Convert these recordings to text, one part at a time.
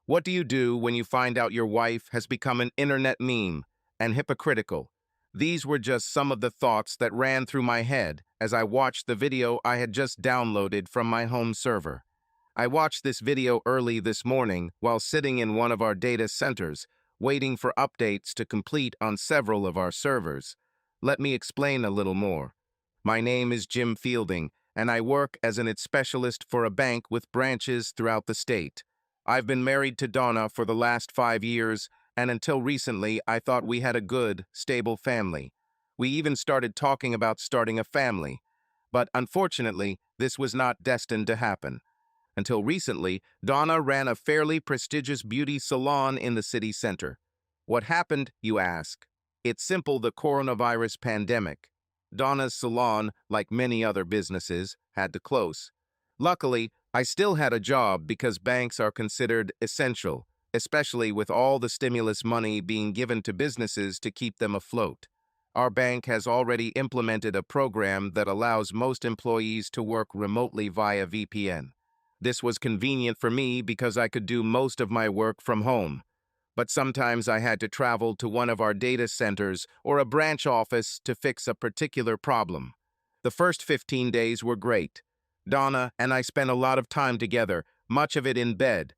What do you do when you find out your wife has become an internet meme and hypocritical? These were just some of the thoughts that ran through my head as I watched the video I had just downloaded from my home server. I watched this video early this morning while sitting in one of our data centers, waiting for updates to complete on several of our servers. Let me explain a little more. My name is Jim Fielding, and I work as an IT specialist for a bank with branches throughout the state. I've been married to Donna for the last 5 years, and until recently, I thought we had a good, stable family. We even started talking about starting a family. But unfortunately, this was not destined to happen. Until recently, Donna ran a fairly prestigious beauty salon in the city center. What happened, you ask? It's simple: the coronavirus pandemic. Donna's salon, like many other businesses, had to close. Luckily, I still had a job because banks are considered essential, especially with all the stimulus money being given to businesses to keep them afloat. Our bank has already implemented a program that allows most employees to work remotely via VPN. This was convenient for me because I could do most of my work from home. But sometimes I had to travel to one of our data centers or a branch office to fix a particular problem. The first 15 days were great. Donna and I spent a lot of time together, much of it in bed.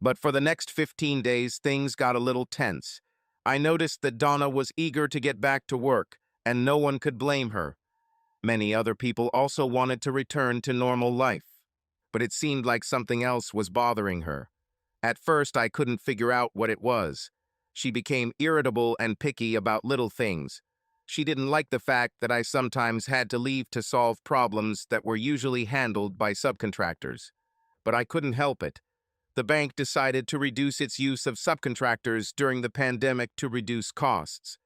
But for the next 15 days, things got a little tense. I noticed that Donna was eager to get back to work, and no one could blame her. Many other people also wanted to return to normal life. But it seemed like something else was bothering her. At first, I couldn't figure out what it was. She became irritable and picky about little things. She didn't like the fact that I sometimes had to leave to solve problems that were usually handled by subcontractors. But I couldn't help it. The bank decided to reduce its use of subcontractors during the pandemic to reduce costs.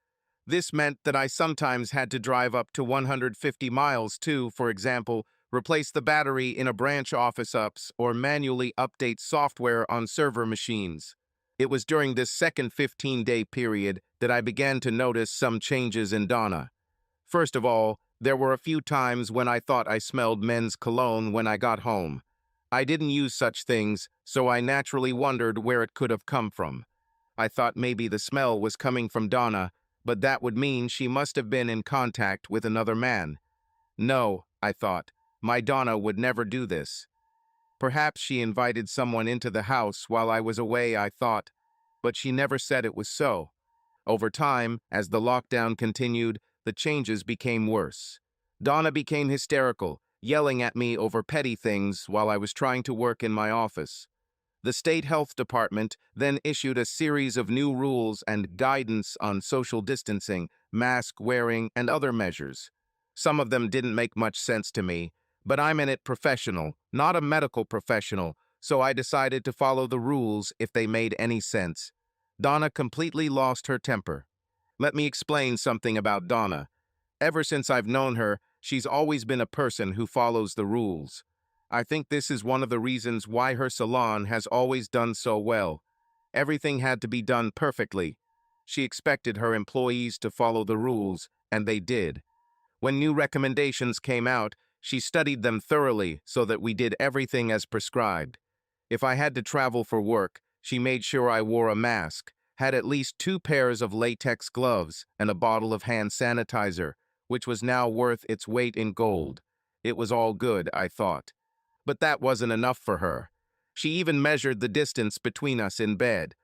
This meant that I sometimes had to drive up to 150 miles to, for example, replace the battery in a branch office ups or manually update software on server machines. It was during this second 15-day period that I began to notice some changes in Donna. First of all, there were a few times when I thought I smelled men's cologne when I got home. I didn't use such things, so I naturally wondered where it could have come from. I thought maybe the smell was coming from Donna, but that would mean she must have been in contact with another man. No, I thought, my Donna would never do this. Perhaps she invited someone into the house while I was away, I thought, but she never said it was so. Over time, as the lockdown continued, the changes became worse. Donna became hysterical, yelling at me over petty things while I was trying to work in my office. The state health department then issued a series of new rules and guidance on social distancing, mask wearing, and other measures. Some of them didn't make much sense to me, but I'm an IT professional, not a medical professional, so I decided to follow the rules if they made any sense. Donna completely lost her temper. Let me explain something about Donna. Ever since I've known her, she's always been a person who follows the rules. I think this is one of the reasons why her salon has always done so well. Everything had to be done perfectly. She expected her employees to follow the rules, and they did. When new recommendations came out, she studied them thoroughly so that we did everything as prescribed. If I had to travel for work, she made sure I wore a mask, had at least 2 pairs of latex gloves, and a bottle of hand sanitizer, which was now worth its weight in gold. It was all good, I thought. But that wasn't enough for her. She even measured the distance between us in bed.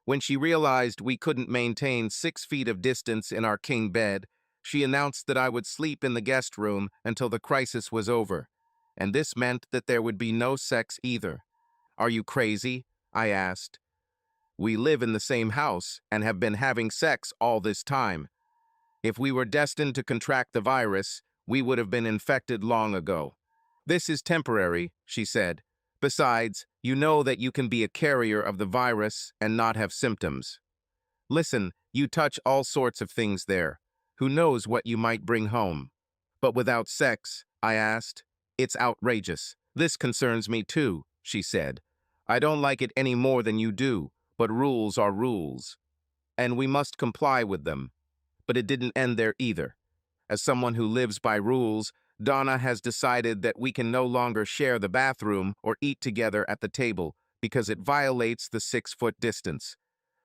When she realized we couldn't maintain 6 feet of distance in our king bed, she announced that I would sleep in the guest room until the crisis was over. And this meant that there would be no sex either. Are you crazy? I asked. We live in the same house and have been having sex all this time. If we were destined to contract the virus, we would have been infected long ago. This is temporary, she said. Besides, you know that you can be a carrier of the virus and not have symptoms. Listen, you touch all sorts of things there. Who knows what you might bring home? But without sex, I asked. It's outrageous. This concerns me too, she said. I don't like it any more than you do, but rules are rules. And we must comply with them. But it didn't end there either. As someone who lives by rules, Donna has decided that we can no longer share the bathroom or eat together at the table because it violates the 6-foot distance.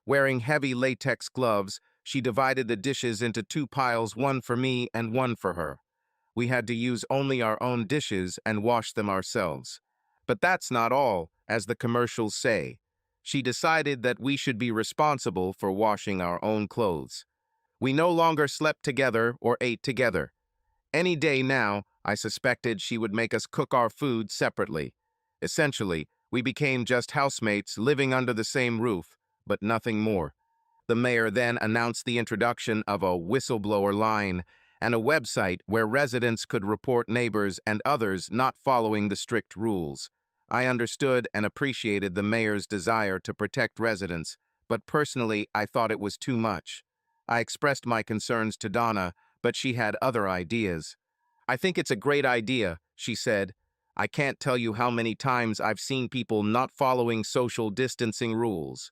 Wearing heavy latex gloves, she divided the dishes into 2 piles, one for me and one for her. We had to use only our own dishes and wash them ourselves. But that's not all, as the commercials say. She decided that we should be responsible for washing our own clothes. We no longer slept together or ate together. Any day now, I suspected she would make us cook our food separately. Essentially, we became just housemates living under the same roof, but nothing more. The mayor then announced the introduction of a whistleblower line and a website where residents could report neighbors and others not following the strict rules. I understood and appreciated the mayor's desire to protect residents, but personally, I thought it was too much. I expressed my concerns to Donna, but she had other ideas. "I think it's a great idea," she said. "I can't tell you how many times I've seen people not following social distancing rules.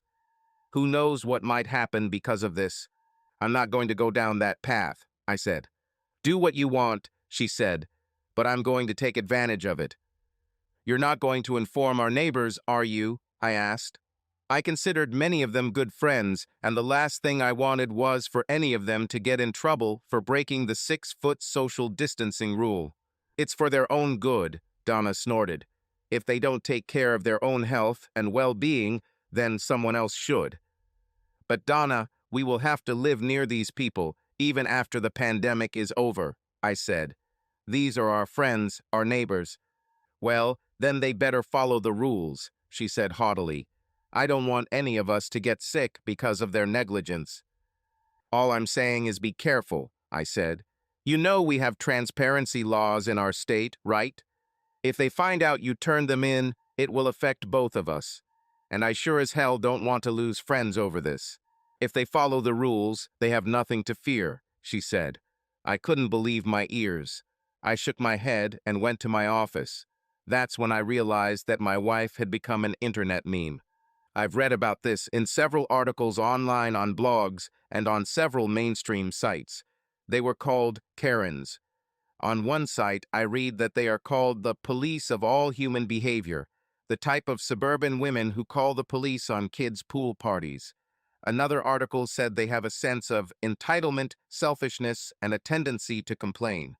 Who knows what might happen because of this? I'm not going to go down that path," I said. "Do what you want," she said, "but I'm going to take advantage of it." "You're not going to inform our neighbors, are you?" I asked. I considered many of them good friends, and the last thing I wanted was for any of them to get in trouble for breaking the 6-foot social distancing rule. "It's for their own good," Donna snorted. "If they don't take care of their own health and well-being, then someone else should." "But Donna, we will have to live near these people, even after the pandemic is over," I said. "These are our friends, our neighbors." "Well, then they better follow the rules," she said haughtily. "I don't want any of us to get sick because of their negligence." "All I'm saying is be careful," I said. "You know we have transparency laws in our state, right? If they find out you turned them in, it will affect both of us. And I sure as hell don't want to lose friends over this. If they follow the rules, they have nothing to fear," she said. I couldn't believe my ears. I shook my head and went to my office. That's when I realized that my wife had become an internet meme. I've read about this in several articles online on blogs and on several mainstream sites. They were called Karens. On one site, I read that they are called the police of all human behavior, the type of suburban women who call the police on kids' pool parties. Another article said they have a sense of entitlement, selfishness, and a tendency to complain.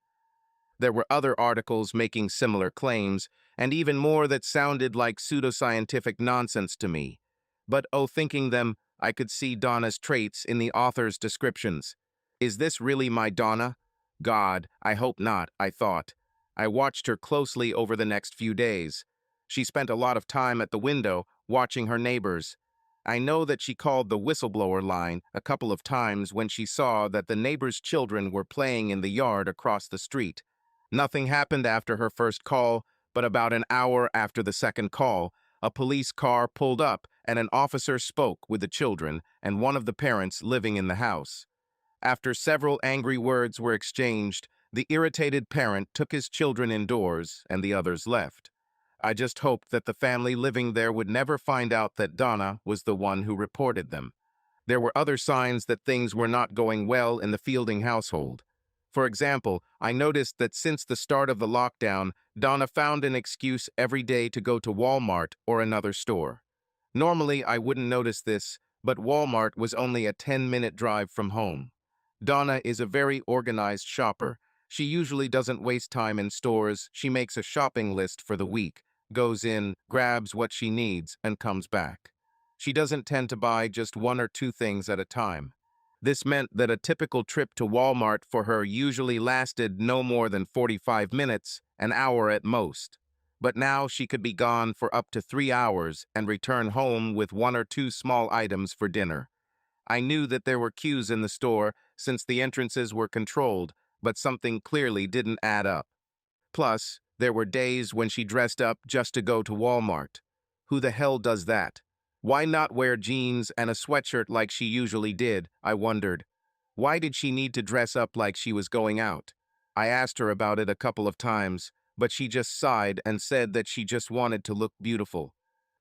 There were other articles making similar claims, and even more that sounded like pseudoscientific nonsense to me. But thinking them, I could see Donna's traits in the author's descriptions. Is this really my Donna? God, I hope not, I thought. I watched her closely over the next few days. She spent a lot of time at the window, watching her neighbors. I know that she called the whistleblower line a couple of times when she saw that the neighbors' children were playing in the yard across the street. Nothing happened after her first call, but about an hour after the second call, a police car pulled up and an officer spoke with the children and one of the parents living in the house. After several angry words were exchanged, the irritated parent took his children indoors and the others left. I just hoped that the family living there would never find out that Donna was the one who reported them. There were other signs that things were not going well in the Fielding household. For example, I noticed that since the start of the lockdown, Donna found an excuse every day to go to Walmart or another store. Normally, I wouldn't notice this, but Walmart was only a 10-minute drive from home. Donna is a very organized shopper. She usually doesn't waste time in stores. She makes a shopping list for the week, goes in, grabs what she needs, and comes back. She doesn't tend to buy just one or two things at a time. This meant that a typical trip to Walmart for her usually lasted no more than 45 minutes, an hour at most. But now she could be gone for up to 3 hours and return home with one or two small items for dinner. I knew that there were queues in the store since the entrances were controlled, but something clearly didn't add up. Plus, there were days when she dressed up just to go to Walmart. Who the hell does that? Why not wear jeans and a sweatshirt like she usually did, I wondered. Why did she need to dress up like she was going out? I asked her about it a couple of times, but she just sighed and said that she just wanted to look beautiful.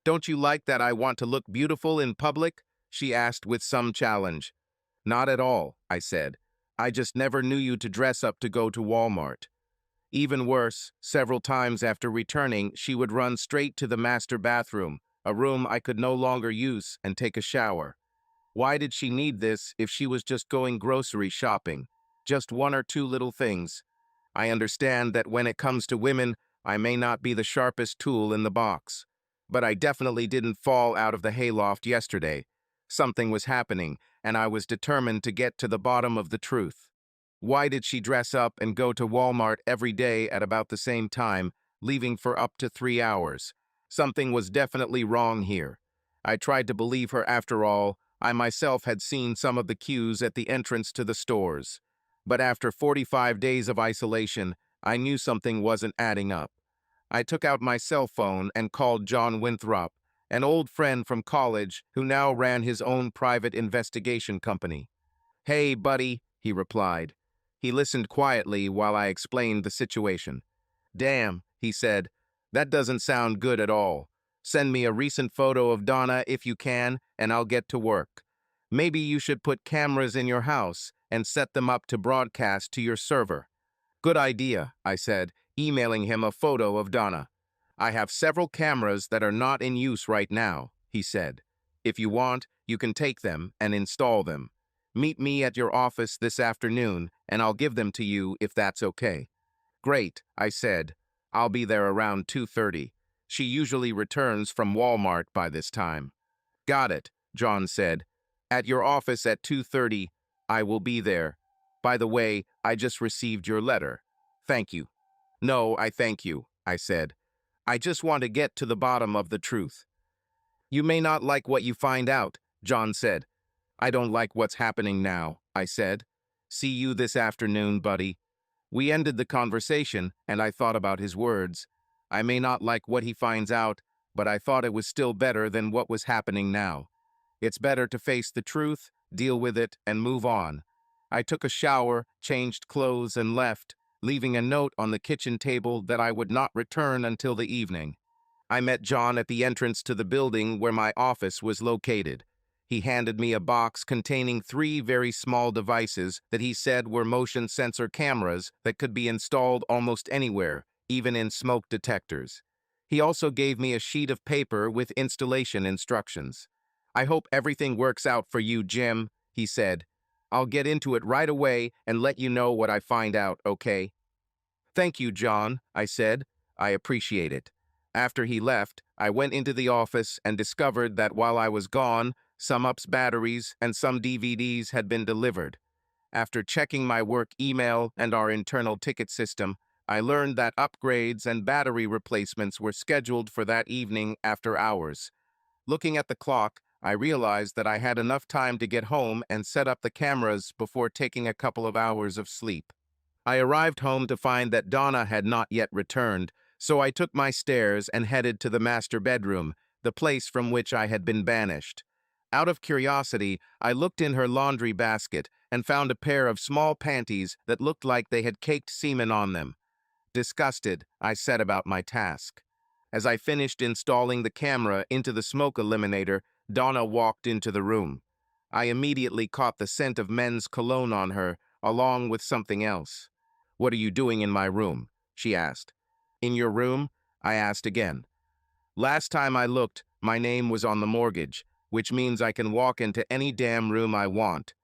"Don't you like that I want to look beautiful in public?" she asked with some challenge. "Not at all," I said. "I just never knew you to dress up to go to Walmart." Even worse, several times after returning, she would run straight to the master bathroom. a room I could no longer use, and take a shower. Why did she need this if she was just going grocery shopping? Just one or two little things. I understand that when it comes to women, I may not be the sharpest tool in the box. But I definitely didn't fall out of the hayloft yesterday. Something was happening, and I was determined to get to the bottom of the truth. Why did she dress up and go to Walmart every day at about the same time, leaving for up to 3 hours? Something was definitely wrong here. I tried to believe her after all. I myself had seen some of the queues at the entrance to the stores. But after 45 days of isolation, I knew something wasn't adding up. I took out my cell phone and called John Winthrop, an old friend from college who now ran his own private investigation company. "Hey, buddy," he replied. He listened quietly while I explained the situation. "Damn," he said, "that doesn't sound good at all. Send me a recent photo of Donna if you can, and I'll get to work. Maybe you should put cameras in your house and set them up to broadcast to your server." "Good idea," I said, emailing him a photo of Donna. "I have several cameras that are not in use right now," he said. "If you want, you can take them and install them. Meet me at your office this afternoon, and I'll give them to you if that's okay." "Great," I said. "I'll be there around 2:30. She usually returns from Walmart by this time." "Got it," John said. "At your office at 2:30, I will be there. By the way, I just received your letter. Thank you." "No, I thank you," I said. "I just want to get to the bottom of the truth." "You may not like what you find out," John said. "I don't like what's happening now," I said. "See you this afternoon, buddy." We ended the conversation, and I thought about his words. I may not like what he finds out, but I thought it was still better than what was happening now. It's better to face the truth, deal with it, and move on. I took a shower, changed clothes, and left, leaving a note on the kitchen table that I would not return until the evening. I met John at the entrance to the building where my office was located. He handed me a box containing 3 very small devices that he said were motion sensor cameras that could be installed almost anywhere, even in smoke detectors. He also gave me a sheet of paper with installation instructions. "I hope everything works out for you, Jim," he said. "I'll get into it right away and let you know what I find out, okay?" "Thank you, John," I said. "I appreciate it." After he left, I went into the office and discovered that while I was gone, some UPS batteries and some DVDs had been delivered. After checking my work email and our internal ticket system, I learned that upgrades and battery replacements were scheduled for that evening after hours. Looking at the clock, I realized that I had enough time to get home and set up the cameras before taking a couple of hours of sleep. I arrived home to find that Donna had not yet returned, so I took my stairs and headed to the master bedroom, the place from which I had been banished. Out of curiosity, I looked in her laundry basket and found a pair of small panties that looked like they had caked semen on them. Disgusted, I set about my task. As I finished installing the camera into the smoke eliminator, Donna walked into the room. I immediately caught the scent of men's cologne on her, along with something else. "What are you doing in my room?" she asked. "In your room?" I asked again. "Last time I looked, my name was on the mortgage, which means I can walk into any damn room I want.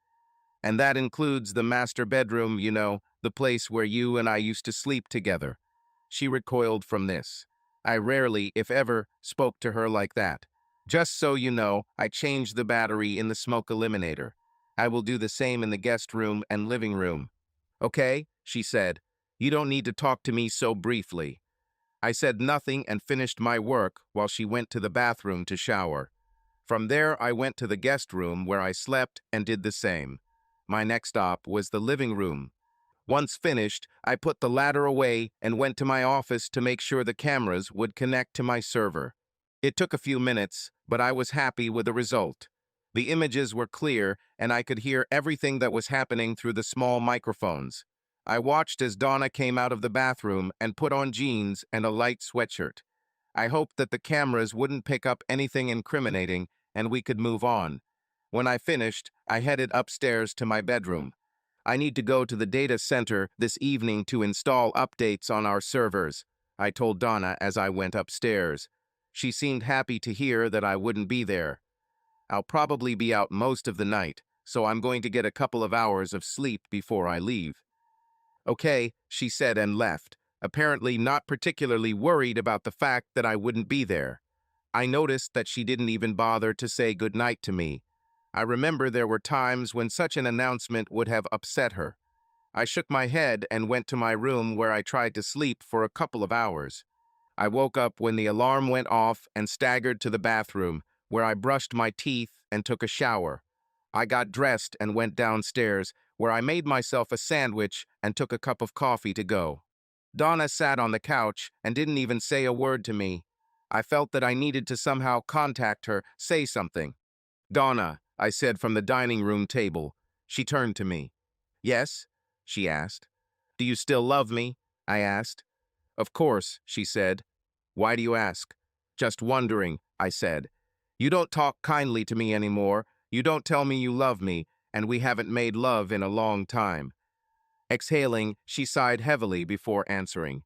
And that includes the master bedroom, you know, the place where you and I used to sleep together." She recoiled from this. I rarely, if ever, spoke to her like that. "Just so you know, I changed the battery in the smoke eliminator. I will do the same in the guest room and living room." "Okay," she said. "You don't need to talk to me so briefly." I said nothing and finished my work while she went to the bathroom to shower. From there, I went to the guest room where I slept and did the same. My next stop was the living room. Once finished, I put the ladder away and went to my office to make sure the cameras would connect to my server. It took a few minutes, but I was happy with the result. The images were clear, and I could hear everything that was happening through the small microphones. I watched as Donna came out of the bathroom and put on jeans and a light sweatshirt. I hoped that the cameras wouldn't pick up anything incriminating and we could move on. When I finished, I headed upstairs to my bedroom. "I need to go to the data center this evening to install updates on our servers," I told Donna as I went upstairs. She seemed happy to hear that I wouldn't be there. I'll probably be out most of the night, so I'm going to get a couple of hours of sleep before I leave. Okay, she said and left, apparently not particularly worried about the fact that I wouldn't be there. I noticed that she didn't even bother to say goodnight to me. I remember there were times when such an announcement would have upset her. I shook my head and went to my room where I tried to sleep for a couple of hours. I woke up when the alarm went off and staggered to the bathroom, where I brushed my teeth and took a shower. I got dressed and went downstairs, where I made myself a sandwich and took a cup of coffee to go. Donna sat on the couch and didn't even say a word to me. I felt that I needed to somehow contact her, say something. "Donna," I said from the dining room table. She turned to me. "Yes?" she asked. "Do you still love me?" I asked. "Of course," she said. "Why do you ask?" "Just wondering," I said. "You don't talk kindly to me anymore. You don't tell me you love me, and we haven't made love in a long time." Exhaling, she sighed heavily before answering.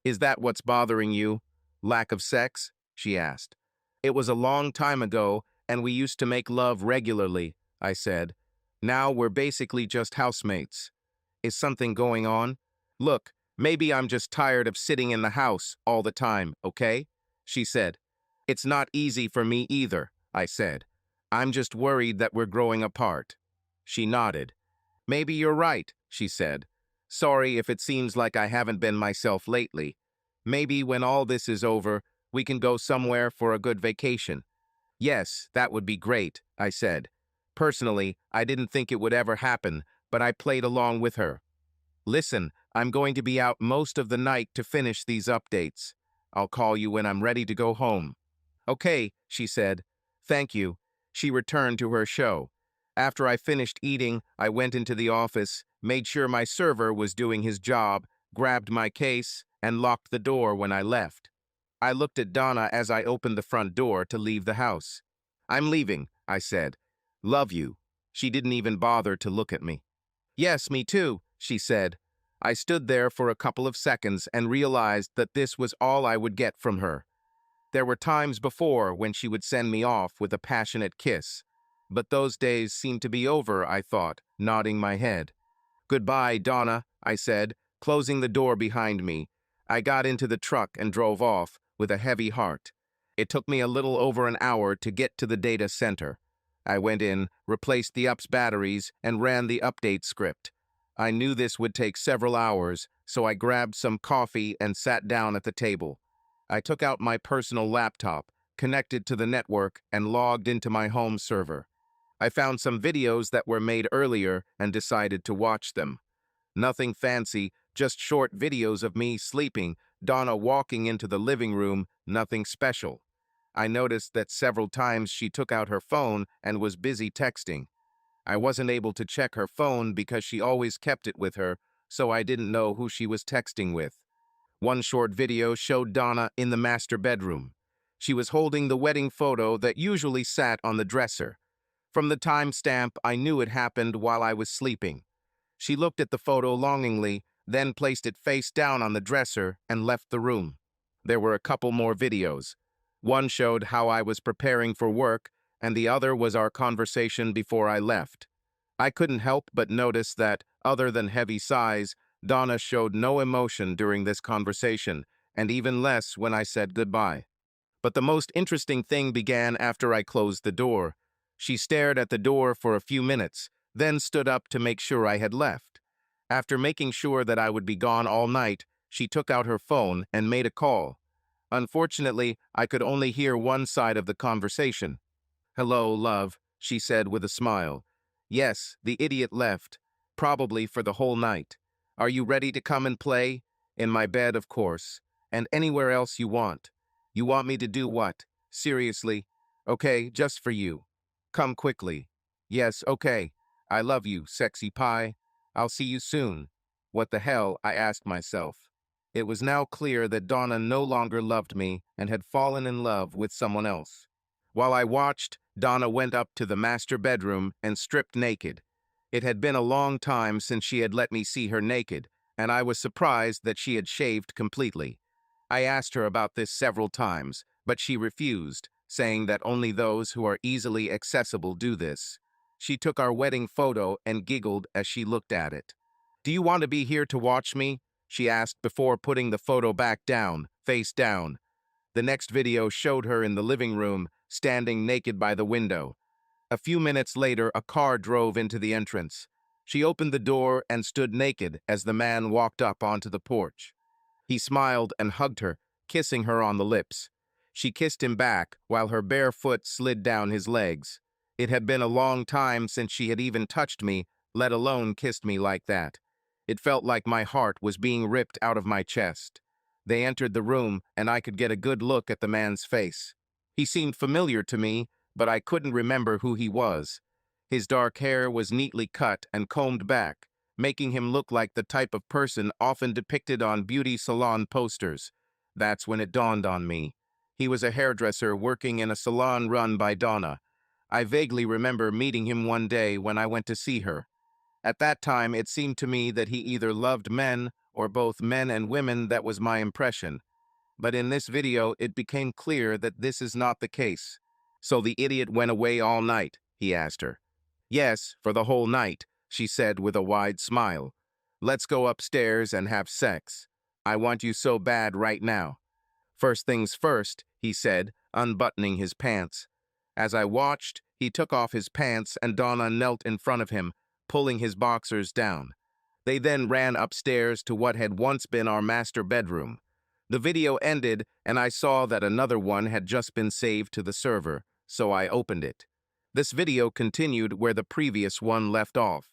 "Is that what's bothering you? Lack of sex?" she asked. "It was a long time ago, and we used to make love regularly," I said. "Now we're basically just housemates. Is something going on? Look, maybe I'm just tired of sitting in the house all the time, okay?" she said. "It's not easy for me either," I said. "I'm just worried that we're growing apart." She nodded. "Maybe you're right," she said. "Sorry if it seems like I haven't been myself lately. Maybe when all this is over, we can go somewhere for a good vacation." "Yes, that would be great," I said. Personally, I didn't think it would ever happen, but I played along with her. "Listen, I'm going to be out most of the night to finish these updates. I'll call you when I'm ready to go home." "Okay," she said. "Thank you." She returned to her show. After I finished eating, I went into the office, made sure my server was doing his job, grabbed my case, and locked the door when I left. I looked at Donna as I opened the front door to leave the house. "I'm leaving," I said. "Love you." She didn't even bother to look at me. "Yes, me too," she said. I stood there for a couple of seconds and realized that this was all I would get from her. There were times before when she would send me off with a passionate kiss. But those days seemed to be over, I thought, nodding my head. "Goodbye, Donna," I said, closing the door behind me. I got into the truck and drove off with a heavy heart. It took me a little over an hour to get to the data center. I went in, replaced the UPS batteries, and ran the update script. I knew this would take several hours, so I grabbed some coffee and sat down at the table. I took out my personal laptop, connected to the network, and logged into my home server. I found some videos that were made earlier and decided to watch them. Nothing fancy, just short videos of me sleeping, Donna walking into the living room, nothing special. I noticed that several times she took out her phone and was busy texting. I wasn't able to check her phone because she always kept it with her, so I didn't know who she was texting with. One short video showed Donna in the master bedroom. She was holding the wedding photo that usually sat on the dresser. From the timestamp, I knew it happened while I was sleeping. She looked at the photo longingly, then placed it face down on the dresser and left the room. There were a couple more videos. One showed how I was preparing for work, and the other was our conversation before I left. I couldn't help but notice that, other than heavy sighs, Donna showed no emotion during this conversation, and even less when I said goodbye. But the most interesting thing began after I closed the door. She stared at the door for a few minutes, then stood up to make sure I had left. After making sure that I would be gone all night, she took out her phone and made a call. Unfortunately, I could only hear one side of the conversation. "Hello, love," she said with a smile. "Yes, the idiot left, probably for the whole night. Are you ready to come and play? In my bed, of course, and anywhere else you want. You want me to do what? Seriously? Okay, just for you. Come quickly. Yes, okay. I love you, sexy pie. I'll see you soon." What the hell, I asked myself. It was now clear that Donna no longer loved me and had fallen in love with someone else. While I watched, Donna went up to the master bedroom and stripped naked. It had been a long time since she had let me see her naked, and I was surprised that she had shaved completely. I asked her about this several times, but she refused, saying that only those who are easily accessible do this. She took our wedding photo and giggled as she looked at it. "Do you want to be here to watch me?" she asked before putting the photo back down, face down. The next video showed her in the living room, standing naked by the window. A few minutes later, a car drove into the entrance. She opened the door and stood naked as the man walked up onto the porch. He smiled and hugged her, kissing her on the lips. She kissed him back while her bare foot slid down his legs. It had been a long time since she had even touched me, let alone kissed me like that. It felt like my heart was being ripped out of my chest. They entered the room, and I could get a good look at the man's face. He seemed familiar to me, but I couldn't remember who he was. His dark hair was neatly cut and combed back, making him look like the type of person often depicted on beauty salon posters. That's when it dawned on me. He was a hairdresser working in a salon run by Donna. I vaguely remember meeting him one day when I went to see her. At that time, it seemed to me that he either loved men or both men and women. That was my impression. But in this video, it became clear that this is not the case. "So the idiot went away all night?" he asked her. "Yes, for the whole night," she said with a wide smile. "Let's go upstairs and have sex. I want you so bad right now." "First things first," he said, unbuttoning his pants. As I watched, he took off his pants and Donna knelt in front of him, pulling his boxers down. They then ran upstairs to what had once been our master bedroom. The video ended, and I saw that another one had just been saved to the server, so I opened it. This video continued where the previous one left off.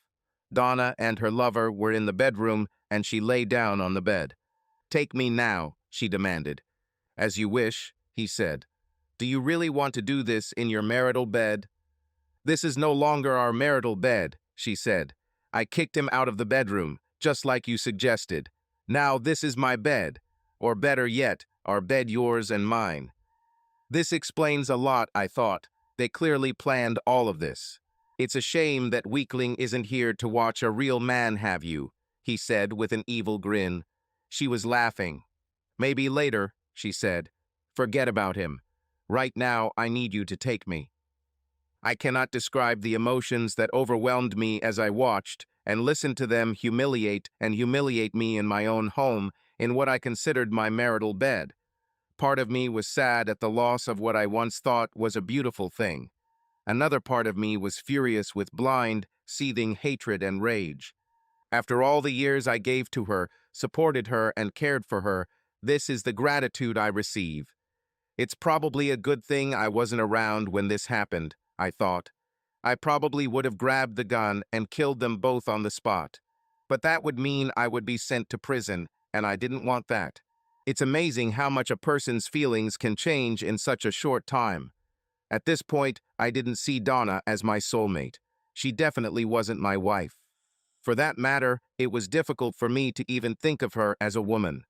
Donna and her lover were in the bedroom, and she lay down on the bed. "Take me now," she demanded. "As you wish," he said. "Do you really want to do this in your marital bed?" "This is no longer our marital bed," she said. "I kicked him out of the bedroom, just like you suggested. Now this is my bed. Or better yet, our bed, yours and mine." This explains a lot, I thought. They clearly planned all of this. "It's a shame that Weakling isn't here to watch a real man have you," he said with an evil grin. She was laughing. "Maybe later," she said. "Forget about him. Right now, I need you to take me." I cannot describe the emotions that overwhelmed me as I watched and listened to them humiliate me in my own home, in what I considered my marital bed. Part of me was sad at the loss of what I once thought was a beautiful thing. Another part of me was furious with blind, seething hatred and rage. After all the years I gave to her, supported her, and cared for her, this is the gratitude I receive. It's probably a good thing I wasn't around when this happened, I thought. I probably would have grabbed the gun and killed them both on the spot. But that would mean I would be sent to prison, and I didn't want that. It's amazing how much a person's feelings can change in such a short time. At this point, I didn't see Donna as my soulmate. She definitely wasn't my wife. For that matter, it was difficult for me to even think of her as a woman.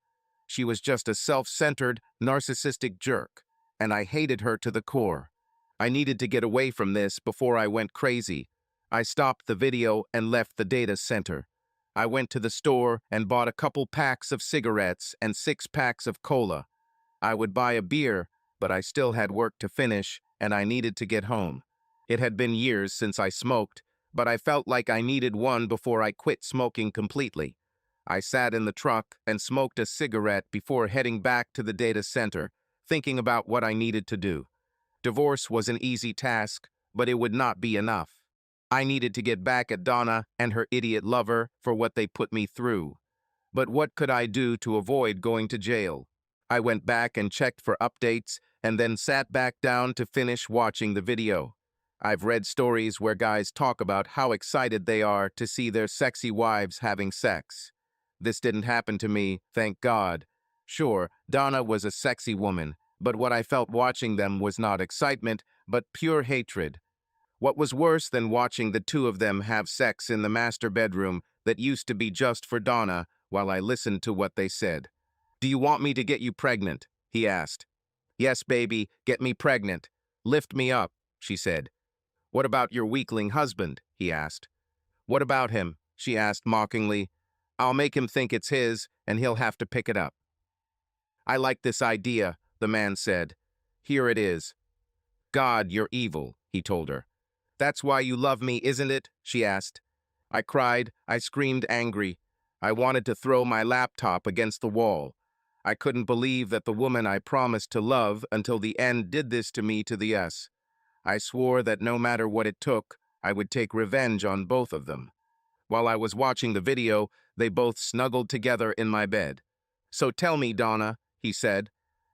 She was just a self-centered, narcissistic jerk, and I hated her to the core. I needed to get away from this before I went crazy. I stopped the video and left the data center. I went to the store and bought a couple packs of cigarettes and 6 packs of cola. I would buy a beer, but I still had work to finish, and I needed to get home. It had been years since I smoked, but I felt like I needed one before I quit smoking completely. I sat in the truck and smoked a cigarette before heading back to the data center, thinking about what I needed to do. Divorce was an easy task, but it would not be enough. I needed to get back at Donna and her idiot lover for what they put me through. But what could I do to avoid going to jail? I went back and checked for updates and then sat back down to finish watching the video. I've read stories where guys talk about how excited they are to see their sexy wives having sex. This didn't happen to me, thank God. Sure, Donna was a sexy woman, but what I felt watching them was not excitement, but pure hatred. What was worse than watching the two of them have sex in the master bedroom that used to be just for Donna while I listened to what they said. "Do you want me to get you pregnant?" he asked. "Yes, baby, get me pregnant. Lift me up," she said. "What about your weakling husband?" he asked. "What about him?" she asked mockingly. "I'll make him think it's his, and he'll have to pick it up." "I like this idea," the man said. Here it is. God, you're evil, he told her. That's why you love me, isn't it? She asked. I cried. I screamed angry. I wanted to throw my laptop against the wall. I couldn't believe that the woman I promised to love until the end did this to me to the S. I swore that no matter what it took, I would take revenge on both of them. While I was watching the video, they both snuggled together in my bed. So tell me, Donna, he said,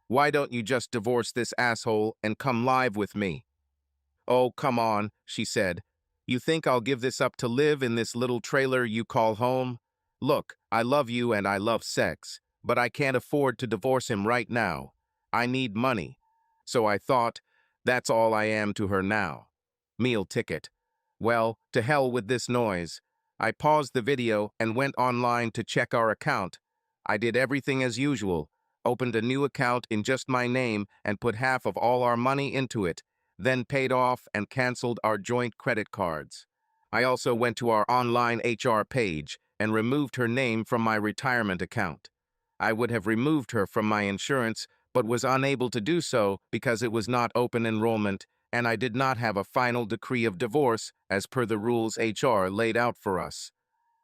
why don't you just divorce this asshole and come live with me? Oh, come on, she said. You think I'll give this up to live in this little trailer you call home? Look, I love you and I love sex, but I can't afford to divorce him right now. I need money. So I thought, that's all I am to her now. Meal ticket. Well, to hell with this noise. I paused the video and went online to check our account. I did everything as usual, opened a new account in just my name and put half of all our money into it, then paid off and canceled our joint credit cards. I also went to our online HR page and removed her name from my retirement account. I would have removed her from my insurance, but was unable to do so because it was not open enrollment and I did not have a final decree of divorce as per the rules HR laid out for us.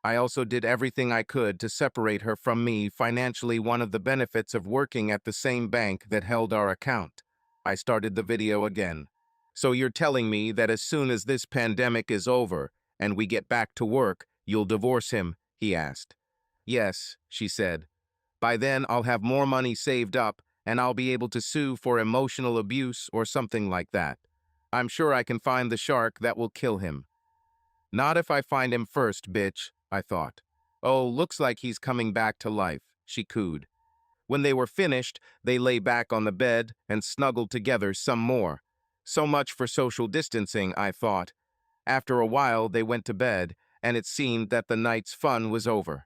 I also did everything I could to separate her from me financially, one of the benefits of working at the same bank that held our account. I started the video again. So you're telling me that as soon as this pandemic is over and we get back to work, you'll divorce him? He asked. Yes, she said. By then I'll have more money saved up and I'll be able to sue for emotional abuse or something like that. I'm sure I can find the shark that will kill him. Not if I find him first, bitch, I thought. Oh, looks like he's coming back to life, she cooed. When they were finished, they lay back on the bed and snuggled together some more. So much for social distancing, I thought. After a while, they went to bed, and it seemed that the night's fun was over.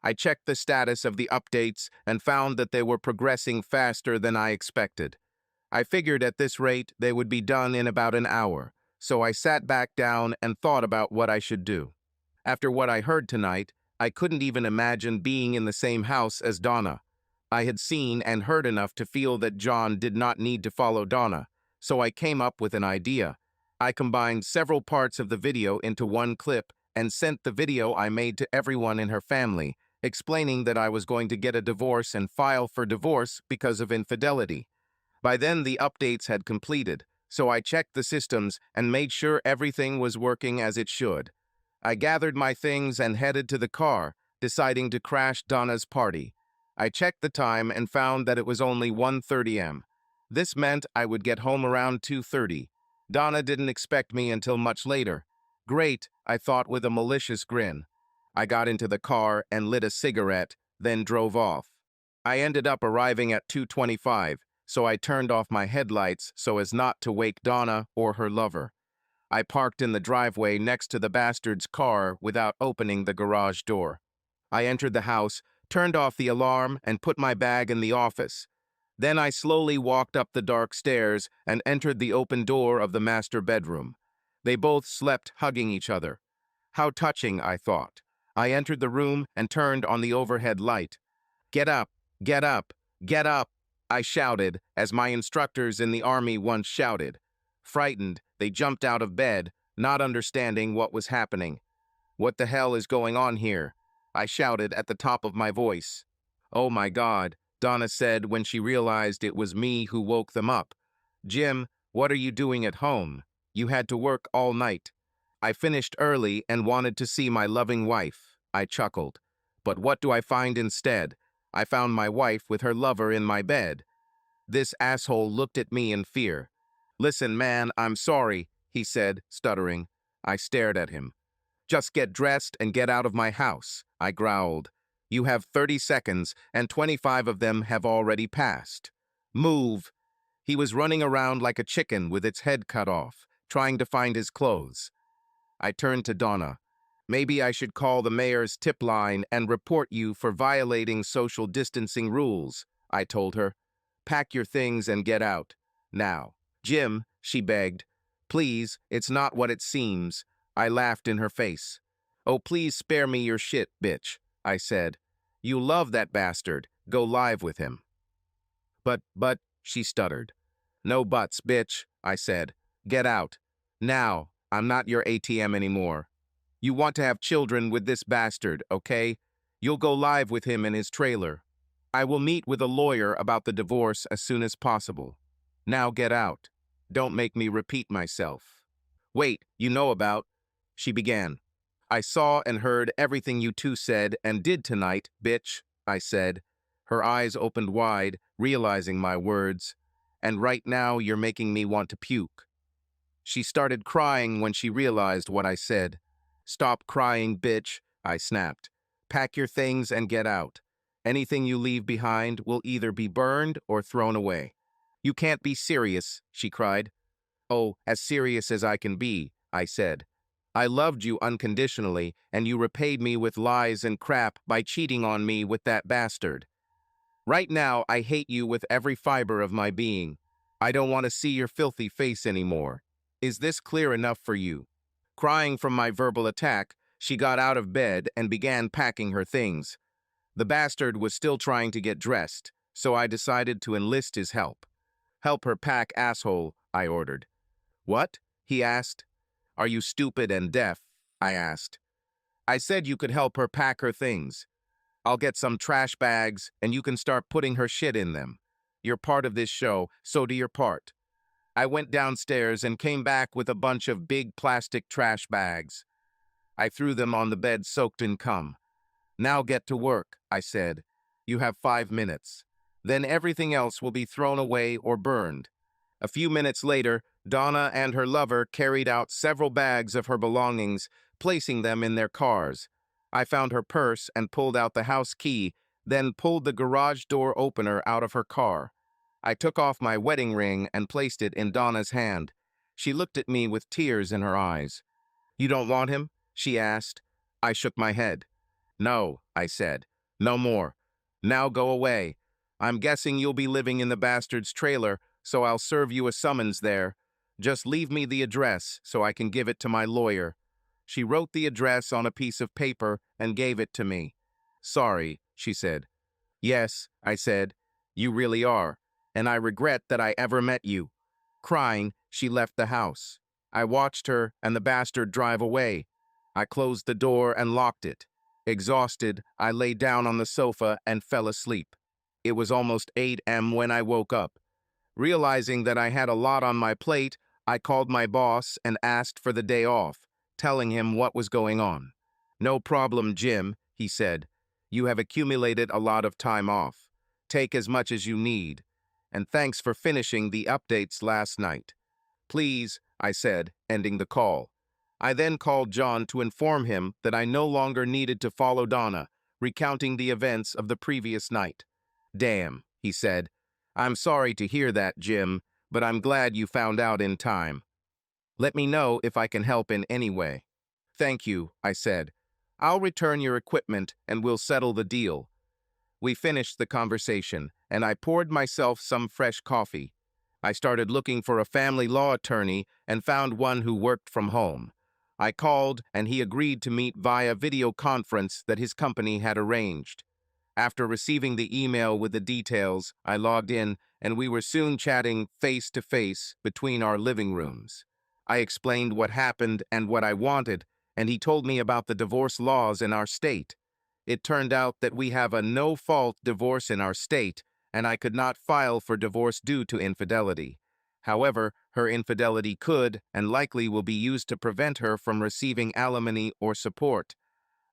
I checked the status of the updates and found that they were progressing faster than I expected. I figured at this rate they would be done in about an hour, so I sat back down and thought about what I should do. After what I heard tonight, I couldn't even imagine being in the same house as Donna. I had seen and heard enough to feel that John did not need to follow Donna, so I came up with an idea. I combined several parts of the video into one clip and sent the video I made to everyone in her family, explaining that I was going to get a divorce and file for divorce because of infidelity. By then, the updates had completed, so I checked the systems and made sure everything was working as it should. I gathered my things and headed to the car, deciding to crash Donna's party. I checked the time and found that it was only 1:30 am. This meant I would get home around 2:30. Donna didn't expect me until much later. Great, I thought with a malicious grin. I got into the car and lit a cigarette, then drove off. I ended up arriving at 2:25. So I turned off my headlights so as not to wake Donna or her lover. I parked in the driveway next to the bastard's car without opening the garage door. I entered the house, turned off the alarm, and put my bag in the office. Then I slowly walked up the dark stairs and entered the open door of the master bedroom. They both slept hugging each other. How touching, I thought. I entered the room and turned on the overhead light. Get up, get up, get up, I shouted, as my instructors in the army once shouted. Frightened, they jumped out of bed, not understanding what was happening. What the hell is going on here? I shouted at the top of my voice. Oh my God, Donna said when she realized it was me who woke them up. Jim, what are you doing at home? You had to work all night. I finished early and wanted to see my loving wife, I chuckled. But what do I find instead? I found my wife with her lover in my bed. This asshole looked at me in fear. Listen, man, I'm sorry, he said, stuttering. I stared at him. Just get dressed and get out of my house, I growled. You have 30 seconds, and 25 of them have already passed. Move. He was running around like a chicken with its head cut off, trying to find his clothes. I turned to Donna. Maybe I should call the mayor's tip line and report you for violating social distancing rules, I told her. Pack your things and get out. Now. Jim, she begged. Please, it's not what it seems. I laughed in her face. Oh, please spare me your shit, bitch, I said. You love that bastard. Go live with him. But, she stuttered. No buts, bitch, I said. Get out. Now, I'm not your ATM anymore. You want to have children with this bastard, okay? You'll go live with him in his trailer. I will meet with a lawyer about the divorce as soon as possible. Now get out. Don't make me repeat myself. Wait, you know about... She began. I saw and heard everything you two said and did tonight, bitch, I said. Her eyes opened wide, realizing my words. And right now you're making me want to puke. She started crying when she realized what I said. Stop crying, bitch, I snapped. Pack your things and get out. Anything you leave behind will either be burned or thrown away. You can't be serious, she cried. Oh, as serious as I can be, I said. I loved you unconditionally, and you repaid me with lies and crap by cheating on me with that bastard. Right now, I hate you with every fiber of my being. I don't want to see your filthy face anymore. Is this clear enough for you? Crying from my verbal attack, she got out of bed and began packing her things. The bastard was still trying to get dressed, so I decided to enlist his help. Help her pack, asshole, I ordered. What? He asked. Are you stupid and deaf? I asked. I said you could help her pack her things. I'll get some trash bags and you can start putting her shit in them. You're part of this show, so do your part. I went downstairs and came back with a bunch of big plastic trash bags. I threw them on the bed soaked in cum. Now get to work, I said. You have 5 minutes. Then everything else will be thrown away or burned. A few minutes later, Donna and her lover carried out several bags of her belongings, placing them in their cars. I found her purse and pulled out the house key, then pulled the garage door opener out of her car. I took off my wedding ring and placed it in Donna's hand. She looked at me with tears in her eyes. You don't want him? She asked. I shook my head. No, I said. No more. Now go away. I'm guessing you'll be living in the bastard's trailer, so I'll serve you a summons there. Just leave me the address so I can give it to my lawyer. She wrote the address on a piece of paper and gave it to me. Sorry, she said. Yes, I said. You really are, and I regret that I ever met you. Crying, she left the house. I watched her and the bastard drive away. I closed the door and locked it. Exhausted, I lay down on the sofa and fell asleep. It was almost 8 a.m. when I woke up. Realizing that I had a lot on my plate, I called my boss and asked for the day off, telling him what was going on. No problem, Jim, he said. You have accumulated a lot of time off. Take as much as you need. And thanks for finishing the updates last night. Please, I said, ending the call. I then called John to inform him that I no longer needed to follow Donna, recounting the events of the previous night. Damn, he said. I'm sorry to hear that, Jim, but I'm glad you found out in time. Let me know if I can help in any way. Thank you, I said. I'll return your equipment and we'll settle the deal. We finished the conversation, and I poured myself some fresh coffee. I started looking for a family law attorney and found one who worked from home. I called, and he agreed to meet via video conference that his company had arranged. After receiving the email with the details, I logged in, and we were soon chatting face-to-face between our living rooms. I explained what happened and what I wanted, and he told me about the divorce laws in our state. It turned out that we have a no-fault divorce in our state, and I could not file for divorce due to infidelity. However, her infidelity could and likely will be used to prevent her from receiving alimony or support.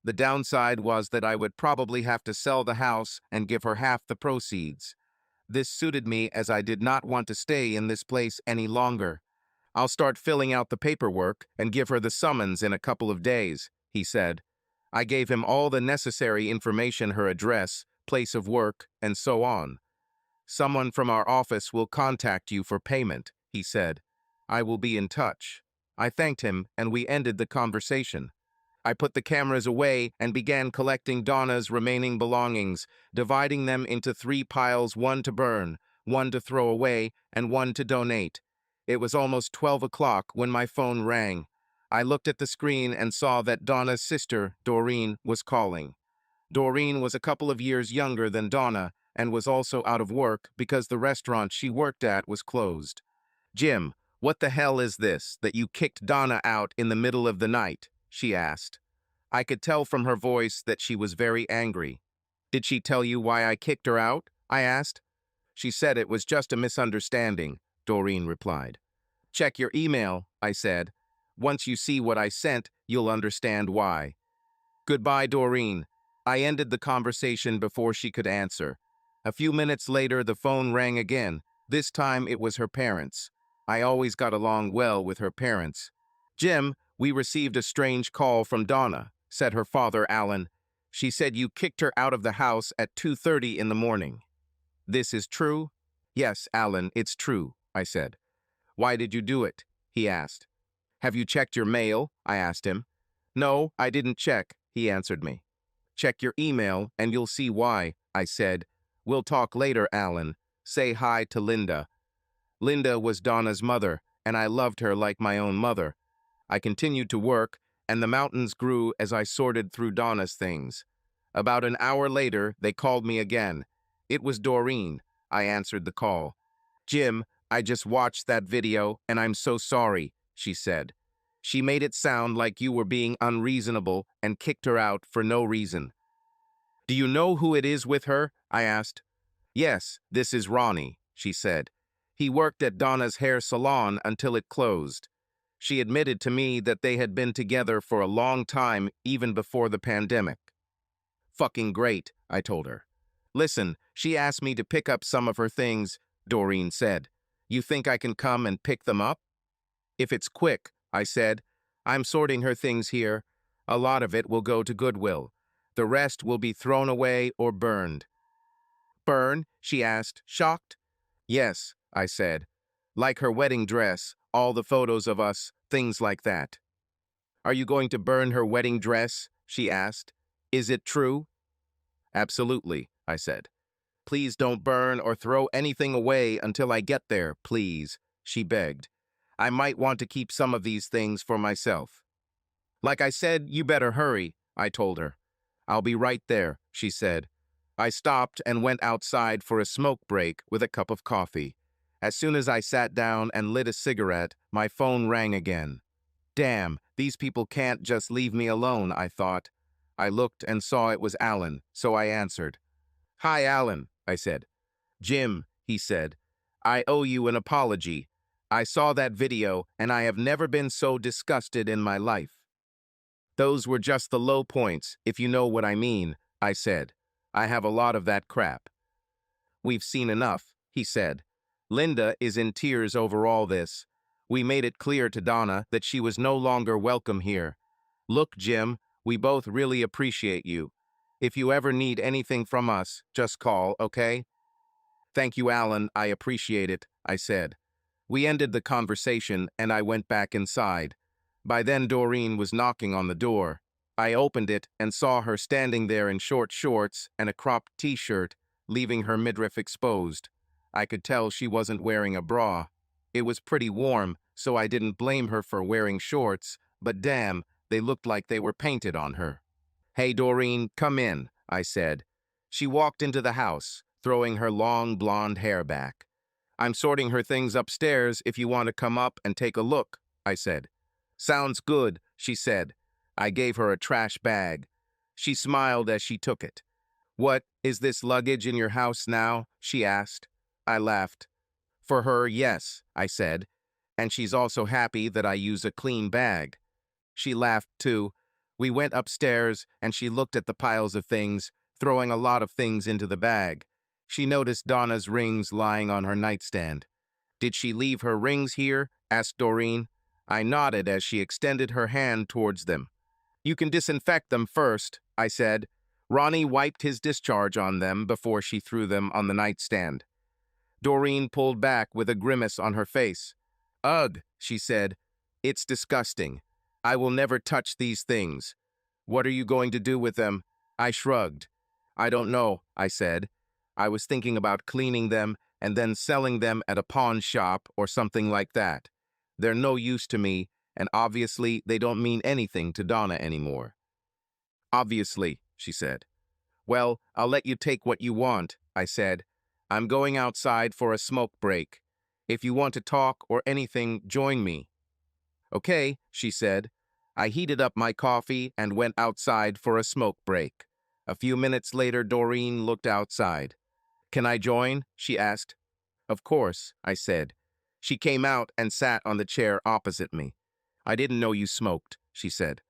The downside was that I would probably have to sell the house and give her half the proceeds. This suited me as I did not want to stay in this place any longer. I'll start filling out the paperwork and give her the summons in a couple of days, he said. I gave him all the necessary information, her address, place of work, and so on. Someone from our office will contact you for payment, he said. I will be in touch. I thanked him and we ended the conversation. I put the cameras away and began collecting Donna's remaining belongings, dividing them into 3 piles, 1 to burn, 1 to throw away, and 1 to donate. It was almost 12 o'clock when my phone rang. I looked at the screen and saw that Donna's sister, Doreen, was calling. Doreen was a couple of years younger than Donna and was also out of work because the restaurant she worked at was closed. Jim, what the hell is this that you kicked Donna out in the middle of the night? She asked. I could tell from her voice that she was very angry. Did she tell you why I kicked her out? I asked. She said it was just a misunderstanding, Doreen replied. Check your email, I said. Once you see what I sent, you'll understand why. Goodbye, Doreen. I ended the conversation before she could answer. A few minutes later, the phone rang again. This time it was her parents. I always got along well with her parents. Jim, we received a strange call from Donna, said her father, Alan. She said you kicked her out of the house at 2:30 in the morning. This is true? Yes, Alan, it's true, I said. Why did you do it? He asked. Have you checked your mail? I asked him. No, I didn't check, he answered me. Check your email and you'll see why, I said. We'll talk later, Alan. Say hi to Linda. Linda was Donna's mother, and I loved her like my own mother. I continued to work, and the mountains grew as I sorted through Donna's things. About an hour later, they called me again. It was Doreen. I answered the call. Jim, I just watched that video, and I'm so sorry, she said. She made it sound like you were being unreasonable and kicked her out for no reason. Do you know who it is with her? I asked. Yes, this is Ronnie, she said. He worked at Donna's hair salon until it closed. She admitted to me that they had been together for a long time, even before the pandemic. Fucking great, I told her. Listen, she asked me to pick up some of her things, Doreen said. You think I can come and pick them up? If it's quick, I said. I'm sorting her things here. A lot of it will go to Goodwill. The rest will be thrown away or burned. Burn? She asked, shocked. Yes, I said. Like her wedding dress, all the photos of us, things like that. Are you going to burn her wedding dress? She asked. Is it true? Absolutely, I said. Please don't burn or throw anything away until I get there, please, she begged. I might want to keep some of these things for myself. Like I said, you better hurry, I told her. I'll be right there, she said. I stopped and went outside for a smoke break with a cup of coffee. As soon as I sat down and lit a cigarette, my phone rang again. Damn, these people can't just leave me alone, I thought. I looked and saw it was Alan, so I answered. Hi, Alan, I said. Jim, he said. I owe you an apology. I saw that video, and I have never been so disgusted in my life. Those were just the low points, if you know what I mean, I said. I have a lot of that crap. We've seen enough, he said. Linda is in tears over all this. We made it clear to Donna that she was no longer welcome here. Look, Jim, we both really appreciate you. If you ever need anything from us, just call, okay? Thank you, Alan, I appreciate it, I said. We ended the conversation and I went back inside. By then Doreen was knocking on the door. I opened it and saw her standing there in short shorts and a cropped t-shirt, leaving her midriff exposed. I could tell she wasn't wearing a bra. It was pretty warm, so I didn't blame her for wearing shorts, but damn, they looked like they were painted on her. Hey, Doreen, come in, I said. She walked into the house, throwing her long blonde hair back. I'm sorting her things upstairs if you want to come up and take a look, I said. Sounds good, she said. I gave her a trash bag. She smiled as she took it. What, is this luggage in your house now? She asked. I laughed. For her, yes, I said. And she's also happy that I use a clean bag. She laughed too. We went upstairs and she looked at the piles of things, throwing a lot of things into the bag. She noticed Donna's rings lying on her nightstand. Did she leave her rings here? Asked Doreen. I nodded as she extended her hand towards them. You can disinfect them first, I said. Ronnie wiped his discharge on them before she threw them on the nightstand. Doreen pulled back with a grimace on her face. Ugh, she said. It's disgusting. I will never touch these things. What are you going to do with them? I shrugged. I don't know, I said. I was thinking about cleaning them and then selling them at a pawn shop or something like that. They're no use to me, and obviously they don't mean anything to Donna anymore. Obviously, she said. Well, I'll let you take what you want, I said. I'm going outside for a smoke break. If you want to talk or anything, join me. Okay, she said. I heated up my coffee and went outside for a smoke break. A few minutes later, Doreen looked outside. Can I join? She asked. Of course, I said. She came out and sat on the chair opposite me. I didn't know you smoked, she said.